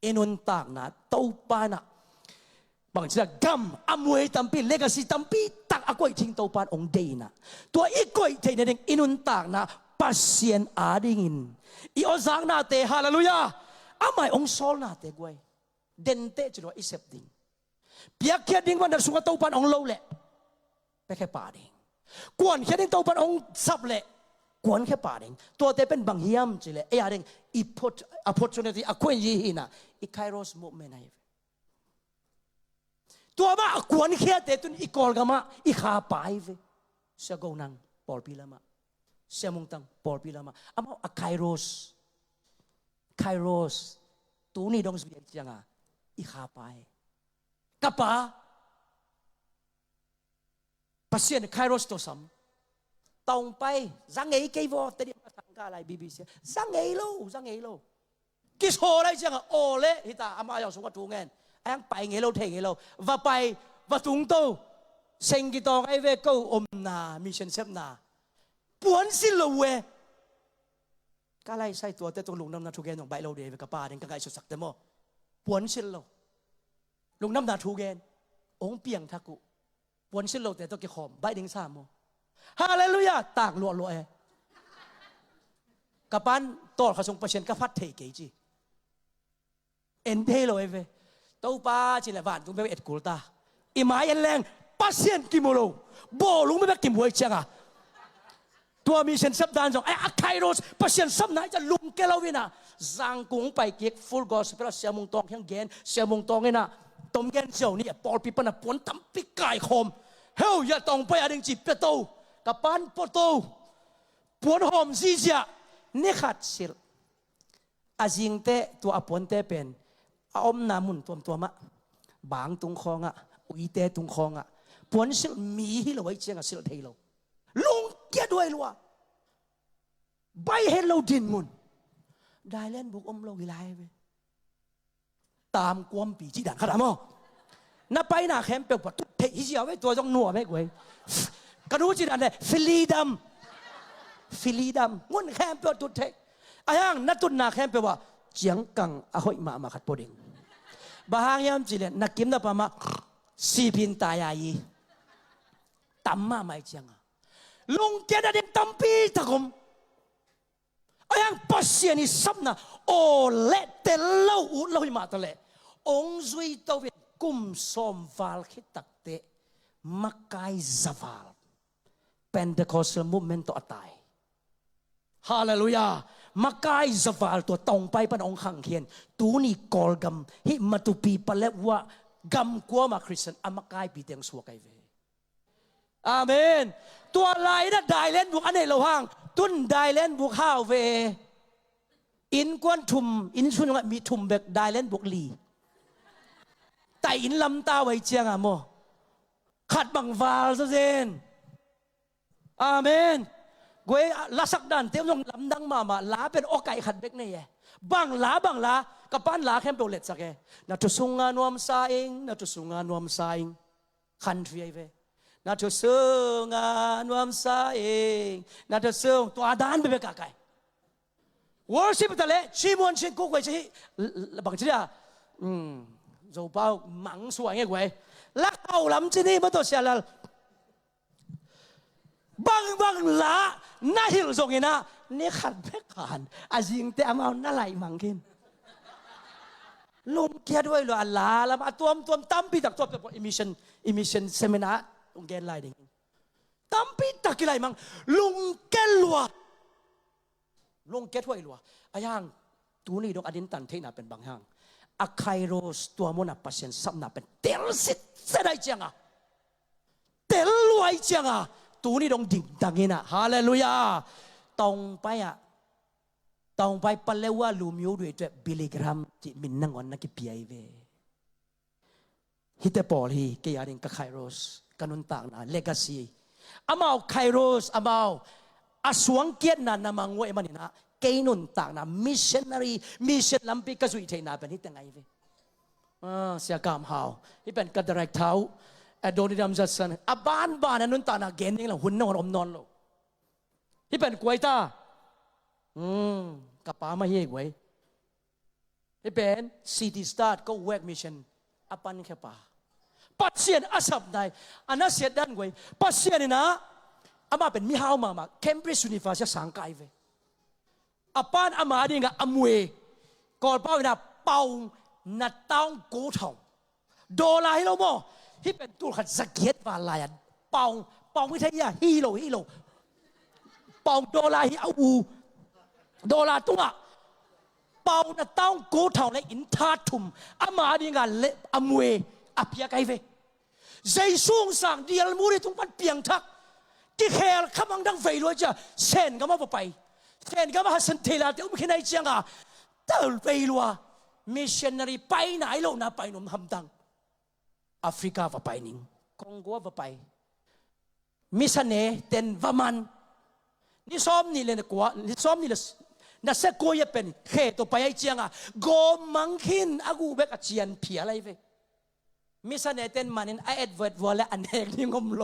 อินุนตากนะเต้าปานะบางทีละกัมอมวยตั้มปี legacy ตั้มปีตักอากวยทิ้งเต้าปานองเดนะตัวอีกวยเทนเดงอินุนตากนะปัสเซียนอาดิงินอีอซางนาเตฮาเลลูยาอาไม่องโซลนาเตกวยเดนเตจุดว่าอิเซปดิงเปียกเคียดิงวันนั้นสุงเต้าปานองโลเละ ไปแค่ป่าเองกวนแค่นี้ตัวพระองค์สับเละกวนแค่ป่าเองตัวแต่เป็นบางเฮียมจิเลยไอ้อะไรอีพอดopportunity อควนยีหินะอีไคโรสโมเมนต์ไหนตัวบ้ากวนแค่แต่ตุนอีกอลกามาอีขาไปเวเสียกนังปอลปีละมาเสียมุงตังปอลปีละมาอามาไคโรสตัวนี้ดงสุดยังอ่ะอีขาไปกับป่าปัสเซียนไคโรสตัวซ้ำตรงไปจังเอ๋กี่วอแต่เดี๋ยวมาทางการอะไรบีบีซีจังเอ๋โลกิโซอะไรจังอ่ะโอเล่ฮิตาอามาอยากสุขทูเงินไอ้ยังไปเงโลเทงเงโลว่าไปว่าตุงโตเซงกิตองไอเวก็อมนามิชันเซฟนาปวนสิโลเวก็ไล่ใส่ตัวแต่ตรงลุงน้ำนาทูเกนของใบโลเดวกับป้าเด็กก็ไงสุดสักเดโมปวนสิโลลุงน้ำนาทูเกนองเปียงทักุปวนสิโลแต่ตัวเกี่ยขอมใบดิ้งสามโมฮาเลลูยาตากลัวเอกับปันตัวเขาส่งเปอร์เซ็นต์กับพัดเทเกจีเอ็นเทโลเอเวตัวป้าจิเลวานตุ้งไปเอ็ดกูลตาอีหมายเอ็นแรงปัสเซียนกิโมโลโบลุงไม่ไปกิมหัวเชียงอ่ะตัวมีเซนซับดานสองไอ้อะไคโรสปัสเซียนซับไหนจะลุงแกเราวินะจังกุ้งไปเก็กฟูลกอสเปล่าเสียมุงตองแข่งเกนเสียมุงตองไงนะต้มเกนเจ้านี่ปอลปีปนับปวนตั้มปีกไก่คมเฮ้ยอย่าต้องไปอะไรจีบเปโตกับปันปโตปวนหอมซีเจียนี่ขัดสิลอาจิงเตตัวอปวนเตเป็นอมนามุนตัวมะบางตุงคองอ่ะอุยเตตุงคองอ่ะปวนสิลมีฮิโลไว้เจียงอ่ะสิลเทโลลุงเกียด้วยลัวใบเฮโลดินมุนได้เล่นบุกอมโลวิไลไปตามความปีจีดันขนาดมั้งนับไปหน้าแคมเปลว่าทุกเทฮิจิเอาไว้ตัวจ้องหนัวไม่กวยกระดูจีดันเลยฟิลีดัมงุนแคมเปลตุเทอายังนัดตุนหน้าแคมเปลว่าเจียงกังอาหอยมาขัดปดิงบางยามจีเลนักกิมนับมาสีพินตายายีตั้มมาไม่เจียงลุงเกดเดินตั้มปีตะกุมอายังปัสเซียนิสับนะโอเล่เตลาอุลอยมาตะเลองซุยตัวเวกุมสมวาลคิตักเตมักไกซาวาลเป็นเดคอสมูเมนต์ตัวตายฮาเลลูยามักไกซาวาลตัวตรงไปเป็นองค์ขังเขียนตูนี่กอลกัมฮิมาตุปีปะเลวะกัมกัวมาคริสเตียนอามักไกปีเตียงสวกไอเวอาเมนตัวลายนั่นได้เล่นบุกอันนี้เราห่างตุนได้เล่นบุกข้าวเวอินกวนทุมอินชุนมีทุมเบกได้เล่นบุกลีแต่อินลำตาไว้เจียงอ่ะโมขัดบังวาลซะเซนอาเมนกวยลาสักดันเตี้ยมงลำดังมาลาเป็นโอไก่ขัดเบกนี่แย่บังลากับปั้นลาแค่เปเล็ดสักแค่นัดสุงานวมซาเองนัดสุงานวมซาเองคันทรีไอเวนัดสุงานวมซาเองนัดสุงตัวดานไปเบกไก่worship แต่เละชีมวนชินกุกไว้ชีบางทีอ่ะเราเป้าหมังสวยไงกวยลักเอาลำจีนี่มาตัวเสียแล้วบางละน่าหิวส่งเงินนะนี่ขัดแม่ขานอาจิงแต่เอาน่าไหลมังกินลุงเกียด้วยหรออัลลาแล้วมาตัวตั้มปีตักตัวเป็นอิมิชันเซมินาลุงเกลไลดิ้งตั้มปีตักกี่ไรมังลุงเกลัวลุงเกด้วยหรออายังตัวนี้ดอกอดินตันเทน่าเป็นบางอย่างอะไคโรสตัวมันนับเปอร์เซ็นต์สัมนับเป็นเตลสิเสด็จจังอ่ะเตลรวยจังอ่ะตัวนี้ดองดิ่งดังนี้นะฮาเลลูยาตรงไปอ่ะตรงไปปะเลว่าลูมิวด้วยตัวบิลิกรัมจิมินนังวันนักกิปยายเวฮิตเตปอลฮีเกียริงกับไคโรสกันุนต่างนะเลกาซีอามาไคโรสอามาอาสวงเกียรตินันนามังเวมันนี่นะเกนุนต่างนะมิชชันนารีมิชชันลัมปิกสุยเทนาเป็นฮิตแต่ไงเวเสียกามหาวฮิเป็นกัดไรเท้าโดนิดัมจัสซันบ้านนั้นนุ่นตานาเกนนี่แหละหุ่นนอนอมนอนโลที่เป็นกวยตากับป้ามาเฮกไว้ที่เป็นซิตี้สตาร์ก็เวกมิชชั่นปันแค่ป้าปัสเซียนอาสับได้อันนั้นเสียดันไว้ปัสเซียนนี่นะมาเป็นมิฮาวมาเคมบริดจ์ยูนิเวอร์ซิตี้สังกัยไว้ปันมาดีกับมวยก่อนป้าเวลาเป่าหน้าตางกูทองโดลาให้เราโมที่เป็นตัวขัดสเก็ตวาลายเป่า ปองวิทยาฮีโร่ปองโดลาฮีอาอูโดลาตัวปองน่ะต้องกูเท่าในอินทาทุมอามาดีงานเละอมวยอภิยาไกเวใจสูงสั่งเดียลมูริทุงปันเปียงทักที่แค่ขมังดังไฟลอยจะเซนก็มาไปเซนก็มาหันเทลาเดี๋ยวไม่คิดในเชียงอ่ะเติร์ไฟลัวมิชชันนารีไปไหนโลกน่ะไปหนุ่มทำตังแอฟริกาว่าไปนิงคองโกว่าไปมิสเน่เต็นวามันนี่ซ้อมนี่เลยนะกัวนี่ซ้อมนี่เลยน่าเสกโกยเป็นเขตตัวไปไอเจียงอ่ะโกมังคินอากูเบกเจียนเพียอะไรเว้มิสเน่เต็นมันไอเอ็ดเวิร์ดวอลและอันเอกนี่งมโล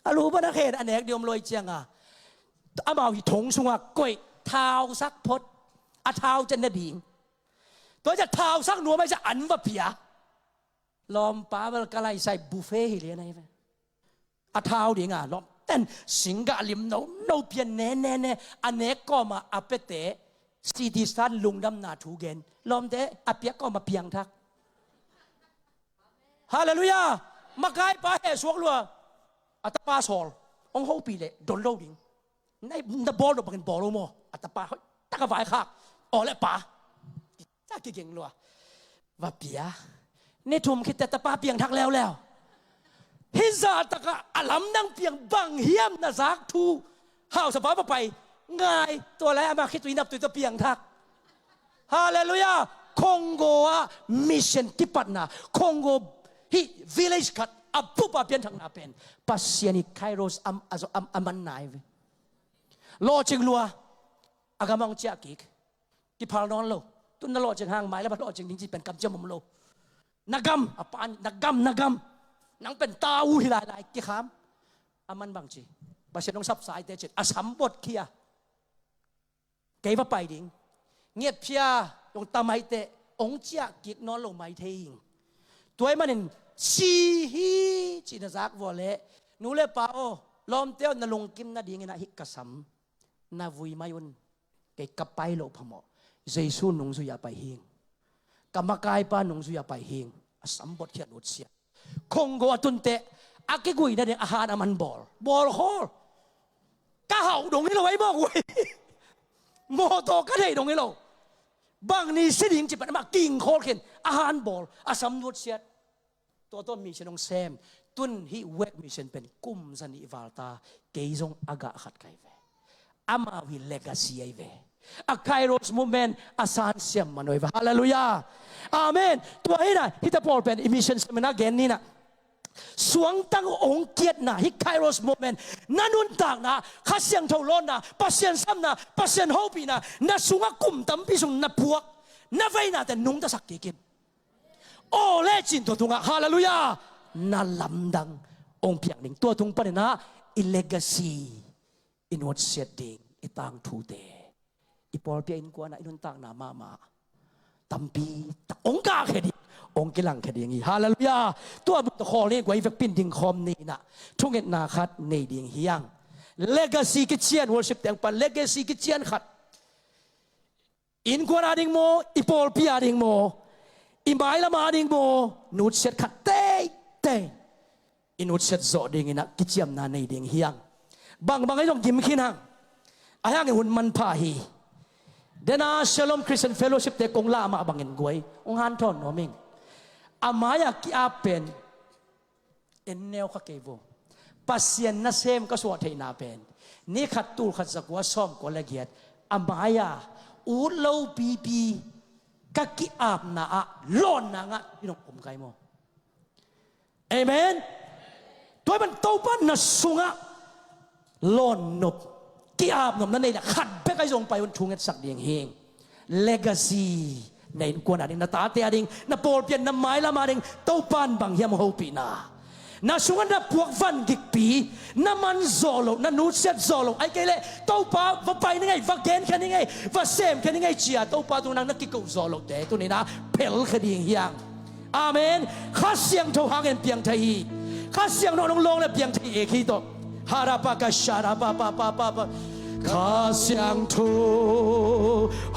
อารู้ป่ะนะเขตอันเอกเดียมโลยเจียงอ่ะอามาวิถงสุงอ่ะก้อยเท้าซักพดอาเท้าจะนาดีตัวจะเท้าซักหนัวไม่จะอันว่าเพียลอมป้าเวลกะไลใส่บุฟเฟ่เลยนะเว้อาเท้าดีงาลอมแต่สิงกะลิมโนเพียนแน่อันเอกก็มาอัปเตะซีดีสันลุงดำนาทูเกนลอมเตะอัปเปียก็มาเพียงทักฮาเลลูยามาไกลป้าเฮสวกลัวอัตป้าสอลองเขาปีเลยโดนโลดิงในบอลเราเป็นบอลโลโมอัตป้าตะกะไฟคักอ๋อและป้าจ้าเก่งลัวว่าเปียนี่ทุ่มคิดแต่ตะป้าเปียงทักแล้วฮิซาตะกะอลัมนั่งเปียงบังเฮียมนะซักทูห่าวสภาพไปง่ายตัวแล้วมาคิดตัวนับตัวตะเปียงทักฮาเลลูยาคองโกะมิชชั่นที่ปัตนาคองโกฮิวิลเลจคัดอับปุ๊บเปียนทางนาเป็นปัสยานิไคโรสอัมมันนายโลจิงลัวอากามังเจ้ากิกที่พาลนอนโลตุนนโลจิงห่างไม้แล้วพาโลจิงจริงๆเป็นกำเจ้ามุมโลนักกำอปานนักกำนังเป็นตาอูฮิลายกี่คำอามันบางจีบาเชนต้องซับสายเตจิตอาสัมบดเคียเกี่ยวไปดิ่งเงียบเพียลงตาไมเตะองเจ้ากิกนอนลงไมเทียงตัวมันเห็นชีฮีจีนซักวอลเล่นูเล่ป่าโอลอมเตี้ยนลงกิมนาดิ่งนะฮิกสัมนาวุยมายุนเกี่ยวกับไปโลพมอเจสุนงสุยาไปเฮงกรรมกายปานงสุยาไปเฮงอาสัมบดเขียนอุดเสียคงโกตุนเตะอากิกุยนั่นเองอาหารมันบอลฮอลก้าเห่าดงให้เราไว้บอกไว้โมโตก็ได้ดงให้เราบางนี่สิ่งจิตมันมากิ่งโคเข็นอาหารบอลอาสัมนุดเสียตัวต้นมีเชนองแซมตุนฮิเวกมีเชนเป็นกุมสันอิวาลตาเกยจงอากาขัดไกเวอามาวิเลกาซีไอเวอาไคโรสโมเมนต์อาซานเซียมมันไว้ฮาเลลูยาอาเมนตัวนี้นะฮิตาพอลเป็นอิมิชันสมันนะเกนนี่นะสวงตั้งองค์เกียรตินะฮิไคโรสโมเมนต์นั่นนุ่นต่างนะข้าเสียงเท่าร้อนนะปัสเซียนซ้ำนะปัสเซียนโฮปีนะน่าสวงกุ่มตั้มพิสุงน่าพวกน่าไว้นะแต่นุ่งตะสักกินโอ้เล่จินตัวทุงะฮาเลลูยาน่าลำดังองค์เพียงหนึ่งตัวทุงประเด็นนะอิเลกาซีอินวัตเซตดิ้งอิตังทูเดอีพอลเปียอินกวนอินุนต่างนามาตัมปีองค์กาแค่ดีองค์กิลังแค่ดีอย่างนี้ฮาเลลูยาตัวบุตรคอเลี้ยงไว้เฟกปินดิ่งคอมนี่นะทุ่งเงินนาคัดในดิ่งเฮียงเลกาซีกิเชียนวอร์ชิปแต่งปันเลกาซีกิเชียนขัดอินกวนอาดิ่งโมอีพอลเปียดิ่งโมอีไม้ละมาดิ่งโมนูดเซตขัดเต้อินูดเซตโซดิ่งนะกิเชียมนาในดิ่งเฮียงบางไอ้ต้องกิมขินหังอายังไงหุ่นมันพาฮีเดน่าชลอมคริสเตียนเฟโลชิพเตกงลามาบังเงินกวยองฮันทอนโนมิงอามายากิอาเป็นเอ็นเนลขะเกโวปัสเซียนนัสเซมก็สวดให้นาเป็นนี่ขัดตูขัดสักว่าซ้อมก็ละเอียดอามายาอูดเลวปีกักิอาบนาอะล้อนนางะพี่น้องผมไกลโมเอเมนตัวมันโตปันนัสสุงะล้อนนบที่อาบน้ำนั่นเองขัดไปไกลส่งไปวันทุ่งเงินสักเดียงเฮงเลกาซีในกวนอะไรนาตาเตียดิงนาโปลเปียนน้ำไม้ละมาดิงเต้าปานบางเฮียมโฮปีนานาสุวรรณพวกฟันกิกปีน้ำมันโซโลนานูเซตโซโลไอ้เกลเต้าปาว่าไปยังไงว่าเกนแค่ยังไงว่าเซมแค่ยังไงเจียเต้าปาตัวนั้นนักกิกโซโลแต่ตัวนี้นะเพลคดีเฮียงอาเมนข้าเสียงเท่าหางเงินเปียงไทยข้าเสียงน้องลงและเปียงไทยเอกีโตฮาราปากาชาราปาข้าเสียงทู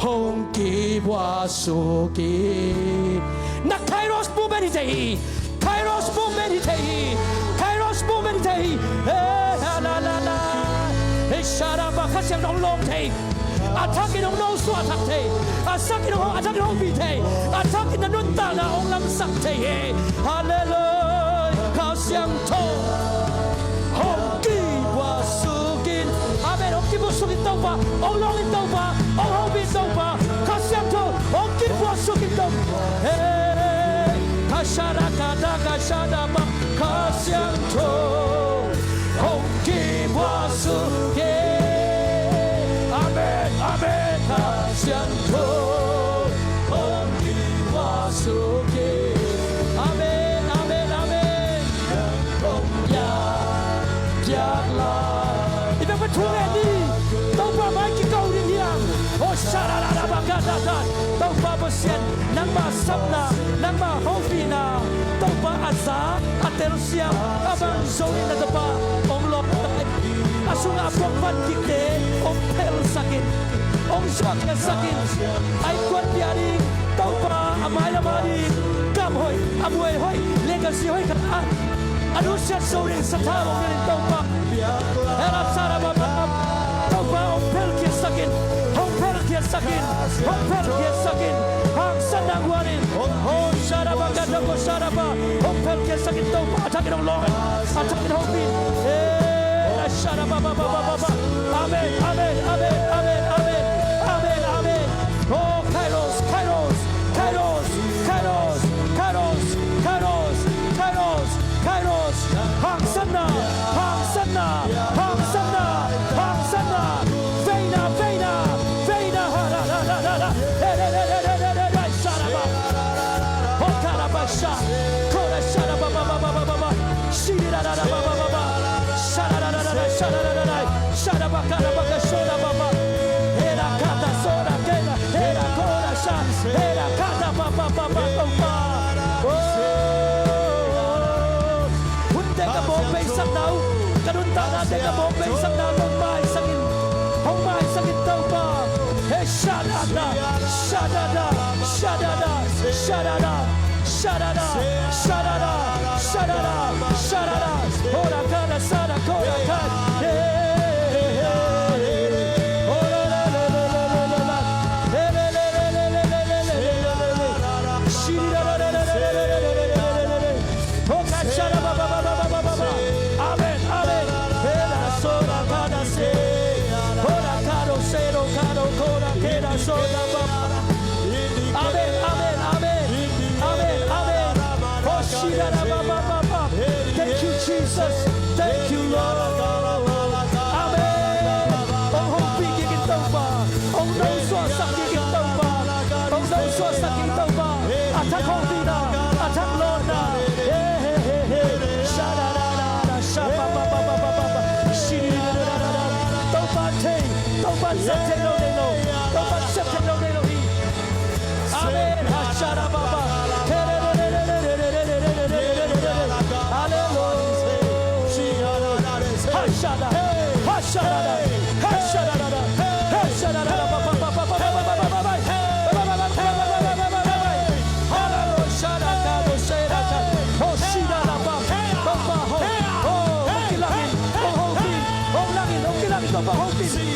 ฮงกีวาสุกีนักไคโรสบูเมนิเตย์ไคโรสบูเมนิเตย์ไคโรสบูเมนิเตย์ ลาลาลาเฮชาราบะคัสยังต้องลงเทอาทักกินองโนสวาทักเทอาสักกินองอาทักกินองบีเทอาทักกินนุนตานาองลังสักเทฮาเลลูยาคัสยังโตฮงกีวาสุกินอาเมนฮงกีวาสุกินตบะองลองอินตบะองฮงบีตบะคัสยังโตฮงกีวาสุกินตบเฮKasharakadaka Shadaba Kasyanto Honki Wasuke Amen Amen Kasyanto Honki Wasuke Amen Amen Amen Ya Pyakla Ibe Patungeni Taupa Maiki Kaurin Yang Oh Shararabakadata Taupa Bosien Nangma Sabna Nangma Hofina Taupa Azza Aterusiam Abang Zorin na tapa Ong Lop Asung Apok Van Kikte Ong Pel Sakin Ong Swak na Sakin Ay Kwat Piari Taupa Amay Lamari Kam Hoy Amuay Hoy Legacy Hoy Kataan Anusyat Zorin Satawang Rin Taupa Erap Sarababab Taupa Ong Pel Kir Sakin Ong Pel Kir Sakin Ong Pel Kir Sakin Hang Sanang Warin Oh Sharabaka Dako Sharaba Ong Pel Kir Sakin Taupa Atakin Ong Long Atakin Ong Bin Sharabababababa Amen Amen Amen Amen Amen Amen Amen Oh Kairos Kairos Kairos Kairos Kairos Kairos Kairos Kairos Hang Sanna Hang Sanna Hang Sanna Hang Sanna Veina Veina Veina la la la la la Sharaba Oh Karabasha Kora Sharaba baba baba baba Shira la la baba baba Sharara la la sharara la la Sharaba Karabaka Shora baba Era kata sora kena Era kora sha Era kata baba baba baba Ka mo pe sak nau kanun ta na de ka mo pe sak nau tong mai sakin hong mai sakin tau pa he shadada shadada shadada shadada shadada shadada shadada shadada ora kana sada kora kan Amen, amen, amen, amen, amen. Oh, thank you, Jesus. Thank you, Lord. Amen. Oh, hopi gigit tauba. Oh, no so sakigit tauba. Oh, no so sakigit tauba. Attack hofina. Attack Lorna. Hey, hey, hey, hey. Shadada, shababababababa. Shidada. Tauba te. Tauba sete no no. Tauba sete no no. Amen. Hasharababa. Hashada. Hashada. Hashada. Hashada.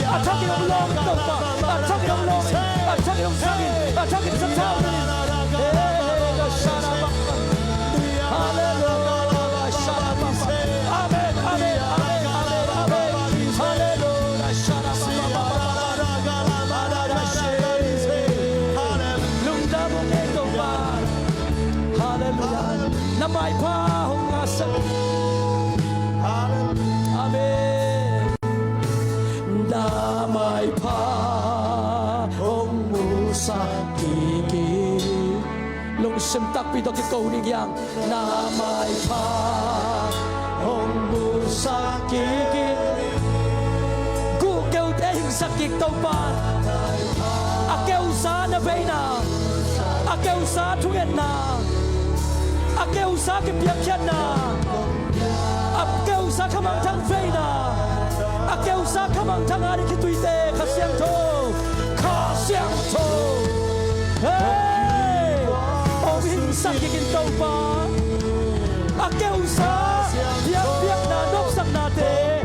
Attacking on long, attacking on long, attacking on sagging, attacking some town. Hallelujah, Shalababa. Amen, amen, amen, amen, amen. Hallelujah, Shalababa. Lunda Bongo Bar. Hallelujah. Namai Pa Hong Asa. Amen. Namai Pa Hong Musa Kiki Lung Sim Tak Pi Dok Ki Câu Ning Yang Namai Pa Hong Musa Kiki Gu Kêu Te Hình Sắc Kik Tông Ban A Kêu Sa Na Vei Na A Kêu Sa Thu Nghen Na A Kêu Sa Ki Piak Khen Na A Kêu Sa Khamang Thang Vei Na A Kêu Sa Khamang Thang Ari Ki Tui Te Kha Siang Tho Kha Siang Tho Hey Ong Hình Sắc Ki Kin Tông Ban A Kêu Sa Piak Piak Na Nop Sak Na Te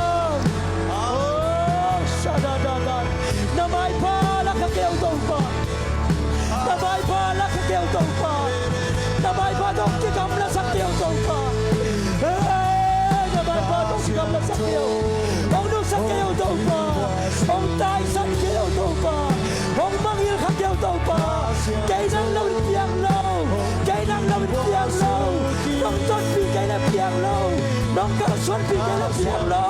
sakeo topa namai padong kikam la sakeo topa namai padong kikam la sakeo ong nu sakeo topa ong tai sakeo topa ong mangil sakeo topa kai nang lo piang lo kai nang lo piang lo nong ton pi kai la piang lo nong ka suan pi kai la piang lo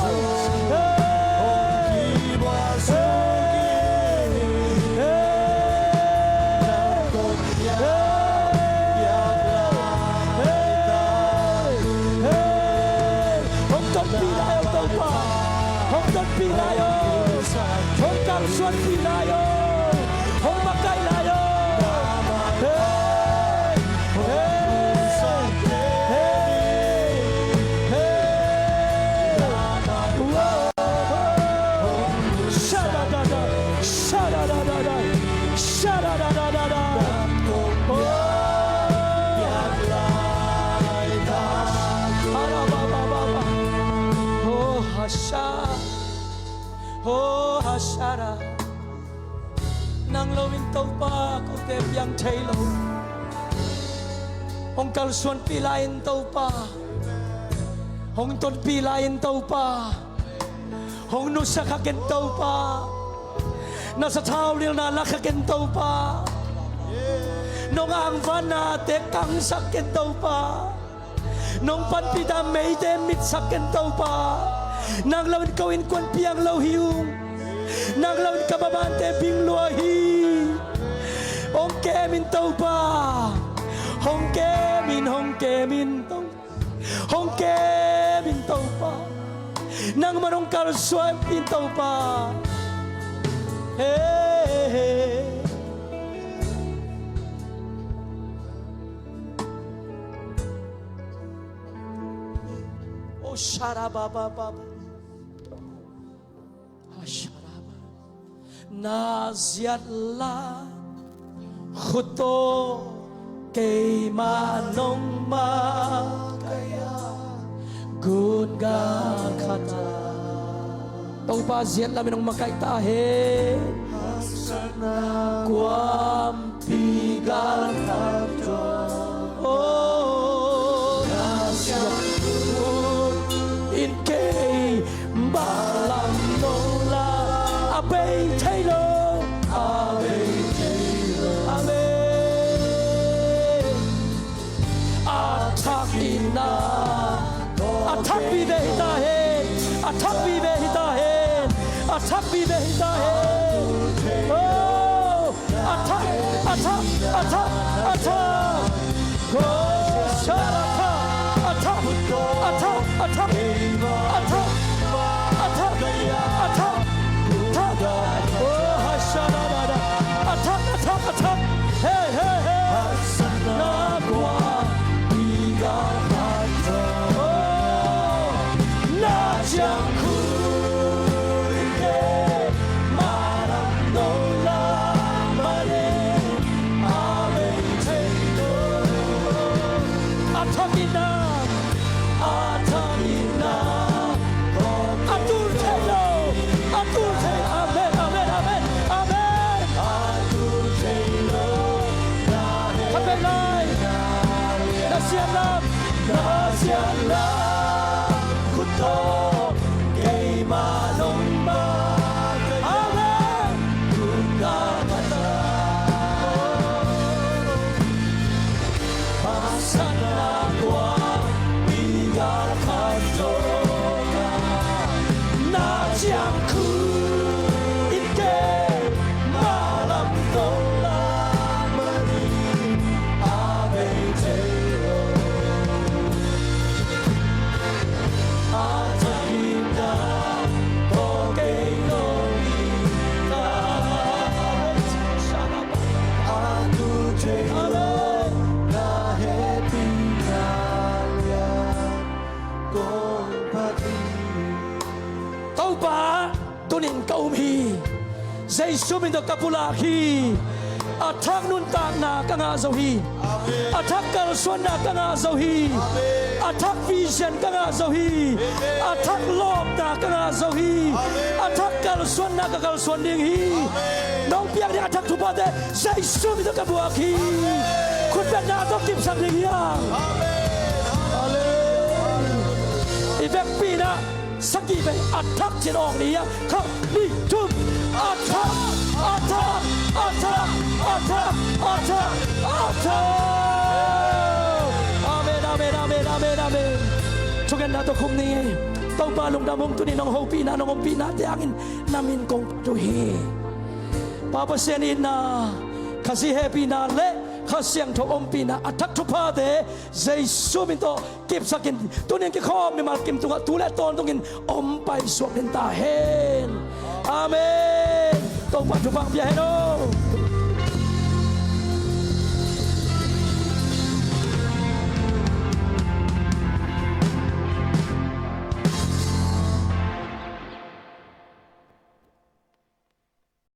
Pinayo, Hong Kang Suan Pinayo, Hong Makai Layo, Shadadada, Shadadada, Shadadada, Oh, Hasha. Oh Hashara nang lawin tau pa ko te piang thailo hong kal suan pilain tau pa hong ton pilain tau pa hong nu sakaken tau pa na sa thau lil na lakaken tau pa nong ang vana te kang saken tau pa nong pan pida mei te mit saken tau pa nang lawin kawin kwan piang law hiung nang lawin kababante bing luahi hong kemin tau pa hong kemin tau pa nang manong kal suan pin tau pa hey oh sharababa baba Asharaba Naziatla Khuto Keimanong Makaya Gunga Khata Tau pa ziat la minong makai tahe Hasana Guam Pigal Khata Oh Naziat In Kei Balam Nola Abay Taylor Amen Attack Ina Attack Bibe Hitahen Attack Bibe Hitahen Attack Bibe Hitahen Oh Attack Oh Sharaka Attack Oh Hashanada Attack Hey Nagwa Biga Hata Oh Najangku Ike Marandola Mare Ave Taylor Atamina Atul Taylor Amen Atul Taylor Kabelai Nasialam Kuto Keimanong Makaya Amen Kungamata Masana Kwa Bigal Khatoka Najangku Ike Malam Tola Mani Ave Taylor Atahinda Toge Norita Atu Taylor Lahepinalia Kompati Tau pa tunin kaumhi Zay sumin do kapulahi Atak nun tak na kanga zawhi Atak kal suan na kanga zawhi attack vision ka nga zohi attack lom na ka nga zohi attack kal suan na ka kal suan ding hi nong piang dia attack tu pa de sai su mi to ka buak hi khut ba na to kim sang ding ya amen evek pina saki be attack chin ong ni ya kha ni tum attack attack attack attack attack attack amen amen amen amen amen chugan na to kum ni tau pa lung da mong tu ni nong ho pi na nong pi na te angin namin kong tu hi papa sen in na kasi happy na le khasiang tho om pi na attack thu pa de jai su min to kip sakin tu nen ki khom mi mal kim tu tu le ton tungin om pai suak den ta hen amen tong pa thu bang pia heno